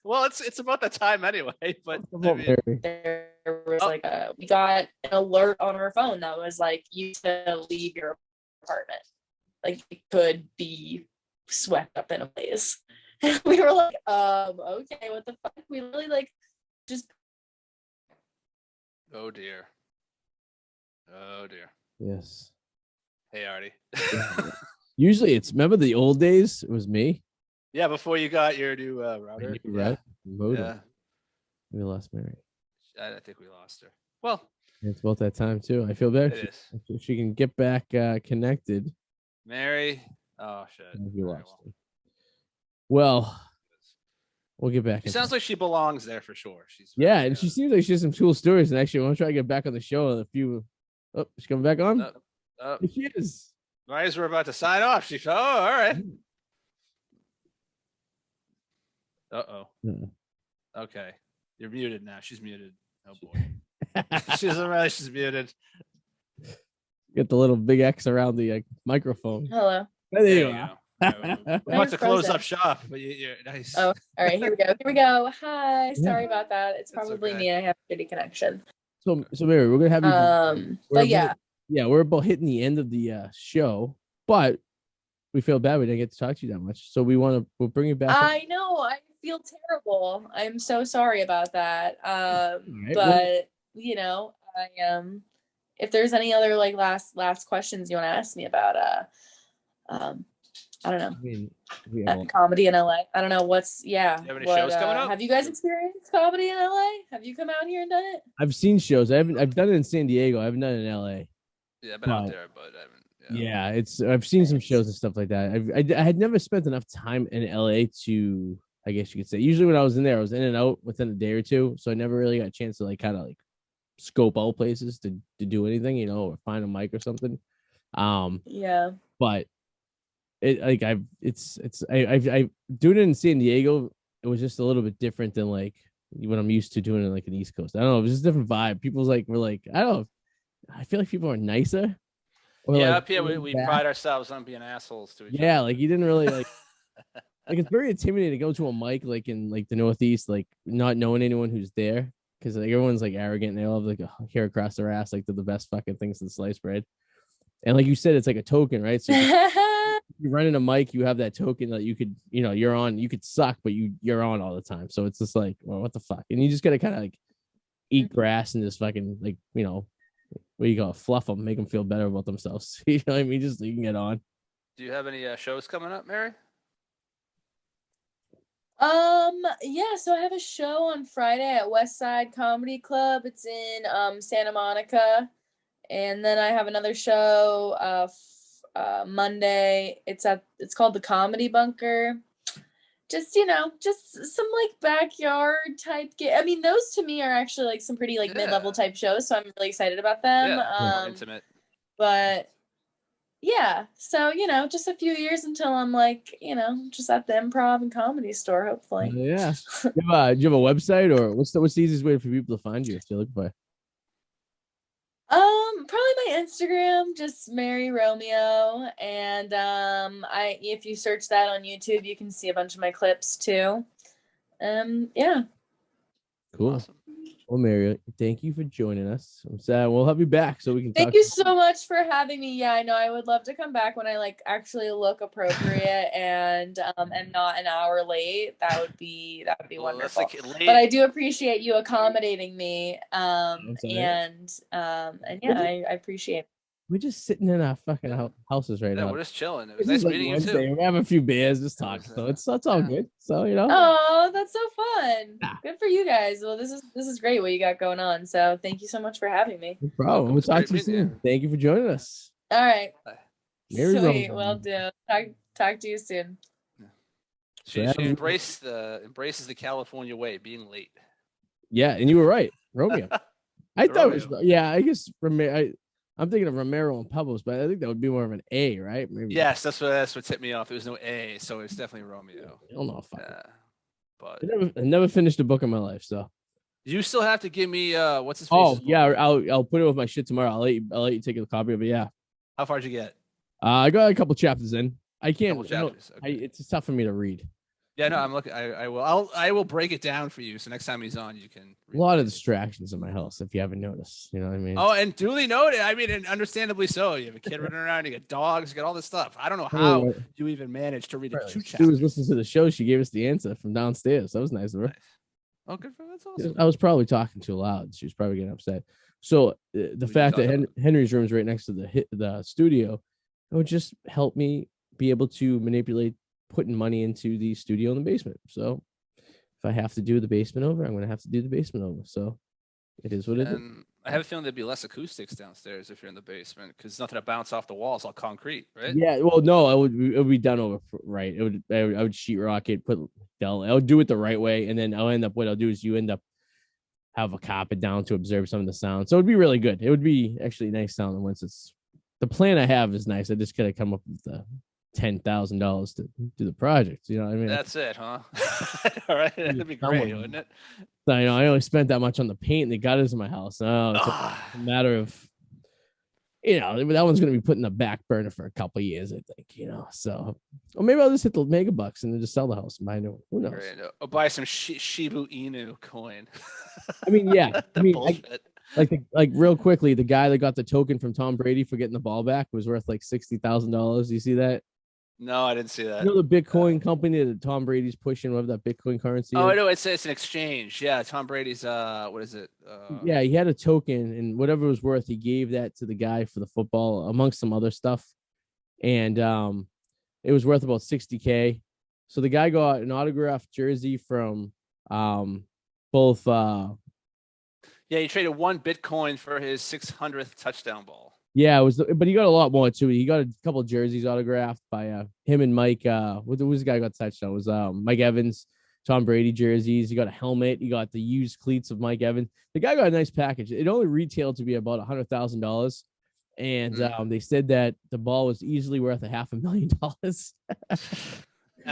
[SPEAKER 2] Well, it's about that time anyway, but I mean,
[SPEAKER 3] there was like we got an alert on our phone that was like, you to leave your apartment. Like it could be swept up in a blaze. And we were like, okay, what the fuck? We really like just
[SPEAKER 2] Oh dear.
[SPEAKER 1] Yes.
[SPEAKER 2] Hey Arty.
[SPEAKER 1] Usually remember the old days? It was me.
[SPEAKER 2] Yeah, before you got your new router.
[SPEAKER 1] Yeah. We lost Mary.
[SPEAKER 2] I think we lost her. Well,
[SPEAKER 1] it's about that time too. I feel bad. If she can get back connected.
[SPEAKER 2] Mary. Oh shit.
[SPEAKER 1] You lost her. Well, we'll get back.
[SPEAKER 2] She sounds like she belongs there for sure.
[SPEAKER 1] And she seems like she has some cool stories. And actually, I want to try to get back on the show in a few. Oh, she's coming back on.
[SPEAKER 2] Here
[SPEAKER 1] she is.
[SPEAKER 2] Right as we're about to sign off, all right. Uh-oh.
[SPEAKER 1] Yeah.
[SPEAKER 2] Okay. You're muted now. She's muted. Oh, boy. She doesn't realize she's muted.
[SPEAKER 1] Get the little big X around the microphone.
[SPEAKER 3] Hello.
[SPEAKER 1] There you go.
[SPEAKER 2] We're about to close up shop, but you're nice.
[SPEAKER 3] Oh, all right. Here we go. Here we go. Hi. Sorry about that. It's probably
[SPEAKER 2] okay.
[SPEAKER 3] me. I have a shitty connection.
[SPEAKER 1] So Mary, we're gonna have you.
[SPEAKER 3] But yeah.
[SPEAKER 1] We're about hitting the end of the show, but we feel bad we didn't get to talk to you that much. So we'll bring you back.
[SPEAKER 3] I know. I feel terrible. I'm so sorry about that.
[SPEAKER 1] Right,
[SPEAKER 3] but you know, if there's any other like last questions you want to ask me about, I don't know.
[SPEAKER 1] I mean,
[SPEAKER 3] comedy in LA. I don't know what's
[SPEAKER 2] Do you have any shows coming up?
[SPEAKER 3] Have you guys experienced comedy in LA? Have you come out here and done it?
[SPEAKER 1] I've seen shows. I've done it in San Diego. I haven't done it in LA.
[SPEAKER 2] Yeah, I've been out there, but I haven't.
[SPEAKER 1] Yeah, I've seen some shows and stuff like that. I had never spent enough time in LA to, I guess you could say. Usually when I was in there, I was in and out within a day or two, so I never really got a chance to like kind of like scope out places to do anything, you know, or find a mic or something.
[SPEAKER 3] Yeah.
[SPEAKER 1] But it like I doing it in San Diego. It was just a little bit different than like what I'm used to doing in like an East Coast. I don't know. It was just a different vibe. People's like we're like I don't know. I feel like people are nicer.
[SPEAKER 2] Yeah, up here we pride ourselves on being assholes to each other.
[SPEAKER 1] Yeah, like you didn't really like. Like it's very intimidating to go to a mic like in like the Northeast, like not knowing anyone who's there because like everyone's like arrogant and they all have like a hair across their ass, like they're the best fucking things in sliced bread. And like you said, it's like a token, right? So you run in a mic, you have that token that you could, you know, you're on. You could suck, but you're on all the time. So it's just like, well, what the fuck? And you just gotta kind of like eat grass and just fucking like, you know, what you call fluff them, make them feel better about themselves. You know what I mean? Just so you can get on.
[SPEAKER 2] Do you have any shows coming up, Mary?
[SPEAKER 3] Yeah, so I have a show on Friday at West Side Comedy Club. It's in Santa Monica. And then I have another show Monday. It's called the Comedy Bunker. Just, you know, just some like backyard type I mean, those to me are actually like some pretty like mid-level type shows, so I'm really excited about them.
[SPEAKER 2] More intimate.
[SPEAKER 3] But yeah, so you know, just a few years until I'm like, you know, just at the Improv and Comedy Store, hopefully.
[SPEAKER 1] Yeah. Do you have a website, or what's the easiest way for people to find you if you're looking for?
[SPEAKER 3] Probably my Instagram, just Mary Romeo, and if you search that on YouTube, you can see a bunch of my clips too. Yeah.
[SPEAKER 1] Cool. Awesome. Well, Mary, thank you for joining us. I'm sad we'll have you back so we can.
[SPEAKER 3] Thank you so much for having me. Yeah, I know I would love to come back when I like actually look appropriate and not an hour late. That would be wonderful. But I do appreciate you accommodating me. And yeah, I appreciate it.
[SPEAKER 1] We're just sitting in our fucking houses right now.
[SPEAKER 2] We're just chilling. It was nice meeting you too.
[SPEAKER 1] We have a few beers, just talking. So it's all good. So you know.
[SPEAKER 3] Oh, that's so fun. Good for you guys. Well, this is great what you got going on. So thank you so much for having me.
[SPEAKER 1] No problem. We'll talk to you soon. Thank you for joining us.
[SPEAKER 3] All right.
[SPEAKER 1] Sweet.
[SPEAKER 3] Well, do talk to you soon.
[SPEAKER 2] She embraces the California way, being late.
[SPEAKER 1] Yeah, and you were right, Romeo. I thought it was. Yeah, I guess I'm thinking of Romero and Pebbles, but I think that would be more of an A, right? Maybe.
[SPEAKER 2] Yes, that's what tipped me off. There was no A, so it's definitely Romeo.
[SPEAKER 1] I don't know.
[SPEAKER 2] But
[SPEAKER 1] I never finished a book in my life, so.
[SPEAKER 2] You still have to give me what's his face?
[SPEAKER 1] Oh yeah, I'll put it with my shit tomorrow. I'll let you take a copy of it. Yeah.
[SPEAKER 2] How far did you get?
[SPEAKER 1] I got a couple chapters in. I can't. Okay. It's tough for me to read.
[SPEAKER 2] Yeah, no, I'm looking. I will break it down for you. So next time he's on, you can.
[SPEAKER 1] A lot of distractions in my house, if you haven't noticed. You know what I mean?
[SPEAKER 2] Oh, and duly noted. I mean, and understandably so. You have a kid running around. You got dogs. You got all this stuff. I don't know how you even managed to read it 2 chapters.
[SPEAKER 1] She was listening to the show. She gave us the answer from downstairs. That was nice of her.
[SPEAKER 2] Nice. Oh, good for her. That's awesome.
[SPEAKER 1] I was probably talking too loud. She was probably getting upset. So the fact that Henry's room is right next to the studio, it would just help me be able to manipulate putting money into the studio in the basement. So if I have to do the basement over, I'm going to have to do the basement over. So it is what it is.
[SPEAKER 2] I have a feeling there'd be less acoustics downstairs if you're in the basement because nothing to bounce off the walls, all concrete, right?
[SPEAKER 1] Yeah. Well, no, it would be done over right. I would sheetrock it, I would do it the right way, and then what I'll do is you end up have a carpet down to absorb some of the sound. So it would be really good. It would be actually nice sound once it's the plan I have is nice. I just gotta come up with $10,000 to do the project. You know what I mean?
[SPEAKER 2] That's it, huh? All right, that'd be great, wouldn't it?
[SPEAKER 1] So, I only spent that much on the paint and the gutters in my house. Oh, it's a matter of, that one's going to be put in the back burner for a couple of years, I think, so, or maybe I'll just hit the mega bucks and then just sell the house and buy a new one. Who knows?
[SPEAKER 2] Right. Or buy some Shibu Inu coin.
[SPEAKER 1] I mean, yeah. Like real quickly, the guy that got the token from Tom Brady for getting the ball back was worth like $60,000. You see that?
[SPEAKER 2] No, I didn't see that.
[SPEAKER 1] The Bitcoin company that Tom Brady's pushing, whatever that Bitcoin currency
[SPEAKER 2] is?
[SPEAKER 1] I
[SPEAKER 2] know. It's an exchange. Yeah, Tom Brady's what is it?
[SPEAKER 1] Yeah, he had a token, and whatever it was worth, he gave that to the guy for the football, amongst some other stuff. And it was worth about $60K. So the guy got an autographed jersey from both.
[SPEAKER 2] Yeah, he traded 1 Bitcoin for his 600th touchdown ball.
[SPEAKER 1] Yeah, it was, but he got a lot more too. He got a couple of jerseys autographed by him and Mike. What was the guy who got the touchdown? It was Mike Evans, Tom Brady jerseys. He got a helmet. He got the used cleats of Mike Evans. The guy got a nice package. It only retailed to be about $100,000, and they said that the ball was easily worth $500,000.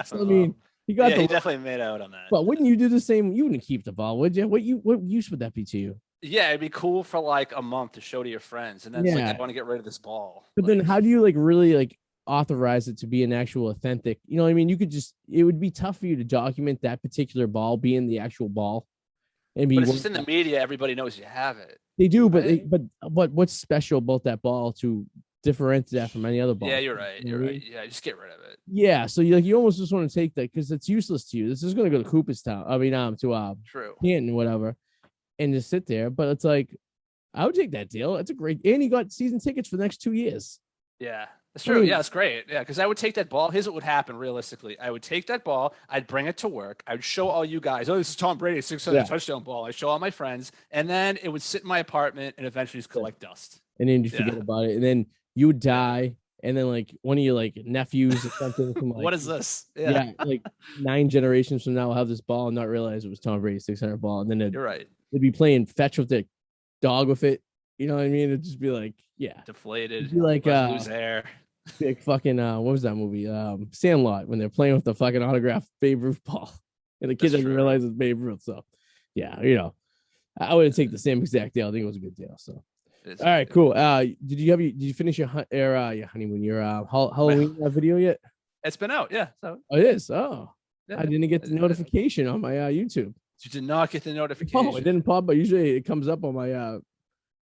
[SPEAKER 1] So, I mean, he
[SPEAKER 2] definitely made out on that.
[SPEAKER 1] But wouldn't you do the same? You wouldn't keep the ball, would you? What use would that be to you?
[SPEAKER 2] Yeah, it'd be cool for like a month to show to your friends, and then it's like I want to get rid of this ball.
[SPEAKER 1] But then, how do you really authorize it to be an actual authentic? You know what I mean? It would be tough for you to document that particular ball being the actual ball.
[SPEAKER 2] But it's just in the media, everybody knows you have it.
[SPEAKER 1] They do, right? but what's special about that ball to differentiate that from any other ball?
[SPEAKER 2] Yeah, you're right. You're right. Yeah, just get rid of it.
[SPEAKER 1] Yeah, so you almost just want to take that because it's useless to you. This is going to go to Cooperstown. I mean, to
[SPEAKER 2] True.
[SPEAKER 1] Canton, whatever. And just sit there, but it's like I would take that deal. That's a great, and he got season tickets for the next 2 years.
[SPEAKER 2] Yeah, that's true. Yeah, it's great. Yeah, because I would take that ball. Here's what would happen realistically: I would take that ball, I'd bring it to work, I'd show all you guys, oh, this is Tom Brady's 600 touchdown ball. I show all my friends, and then it would sit in my apartment and eventually just collect dust.
[SPEAKER 1] And then you forget about it, and then you would die, and then like one of your nephews or something from
[SPEAKER 2] what is this?
[SPEAKER 1] Yeah, like 9 generations from now will have this ball and not realize it was Tom Brady's 600 ball, and then
[SPEAKER 2] you're right.
[SPEAKER 1] They'd be playing fetch with the dog with it. You know what I mean? It'd just be like, yeah.
[SPEAKER 2] Deflated.
[SPEAKER 1] It'd be like
[SPEAKER 2] lose air.
[SPEAKER 1] Big fucking what was that movie? Sandlot, when they're playing with the fucking autographed Babe Ruth ball. And the kid doesn't realize it's Babe Ruth. So yeah, I wouldn't take the same exact deal. I think it was a good deal. So all right, cool. Did you finish your honeymoon, your Halloween video yet?
[SPEAKER 2] It's been out, yeah. So
[SPEAKER 1] it is. Oh. Yeah. I didn't get the notification on my YouTube.
[SPEAKER 2] You did not get the notification.
[SPEAKER 1] Oh, it didn't pop, but usually it comes up on my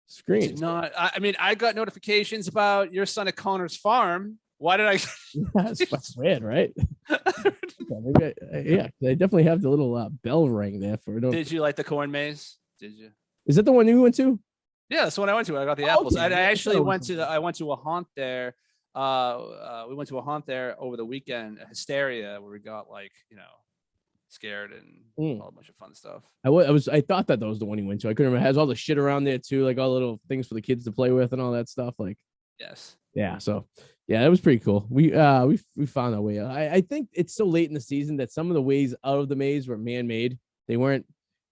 [SPEAKER 1] screen.
[SPEAKER 2] Did not. I mean, I got notifications about your son at Connor's farm. Why did I?
[SPEAKER 1] That's weird, right? Yeah, they definitely have the little bell ring there for it.
[SPEAKER 2] Did you like the corn maze? Did you?
[SPEAKER 1] Is that the one you went to?
[SPEAKER 2] Yeah, that's the one I went to. I got the apples. I actually went to a haunt there. We went to a haunt there over the weekend, Hysteria, where we got scared and all a bunch of fun stuff.
[SPEAKER 1] I thought that was the one he went to. I couldn't remember. It has all the shit around there too, like all the little things for the kids to play with and all that stuff. Like,
[SPEAKER 2] yes,
[SPEAKER 1] yeah. So yeah, that was pretty cool. We found our way. I think it's so late in the season that some of the ways out of the maze were man-made. They weren't.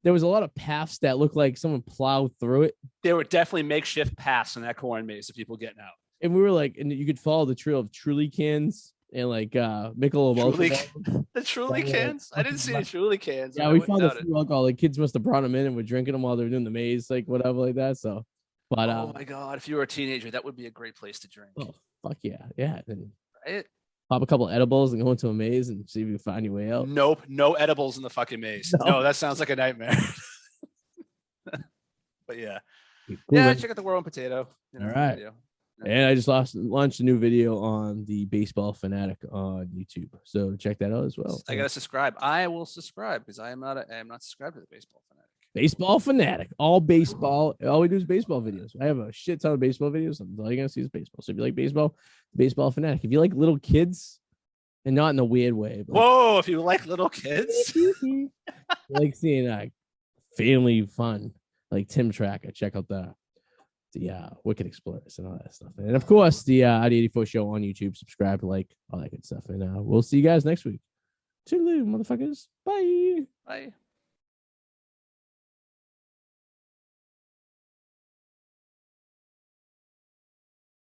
[SPEAKER 1] There was a lot of paths that looked like someone plowed through it.
[SPEAKER 2] There were definitely makeshift paths in that corn maze of people getting out.
[SPEAKER 1] And we were like, and you could follow the trail of Truly cans. And Michelob
[SPEAKER 2] the Truly cans. I didn't see the Truly cans.
[SPEAKER 1] Yeah, we found the free alcohol. The kids must have brought them in and were drinking them while they were doing the maze, like whatever, like that. So, but
[SPEAKER 2] oh my god, if you were a teenager, that would be a great place to drink.
[SPEAKER 1] Oh fuck yeah, yeah. And
[SPEAKER 2] right?
[SPEAKER 1] Pop a couple of edibles and go into a maze and see if you can find your way out.
[SPEAKER 2] Nope, no edibles in the fucking maze. No, that sounds like a nightmare. But yeah, cool, man. Check out the World Potato.
[SPEAKER 1] All right. Video. And I just launched a new video on the Baseball Fanatic on YouTube, so check that out as well.
[SPEAKER 2] I gotta subscribe. I will subscribe because I am not subscribed to the Baseball Fanatic.
[SPEAKER 1] Baseball Fanatic, all baseball. All we do is baseball videos. I have a shit ton of baseball videos. All you're gonna see is baseball. So if you like baseball, Baseball Fanatic. If you like little kids, and not in a weird way.
[SPEAKER 2] Whoa! If you like little kids,
[SPEAKER 1] like seeing family fun, like Tim Tracker. Check out the Wicked Explorers and all that stuff. And of course, the ID84 show on YouTube. Subscribe, like, all that good stuff. And we'll see you guys next week. Toodaloo, motherfuckers. Bye.
[SPEAKER 2] Bye.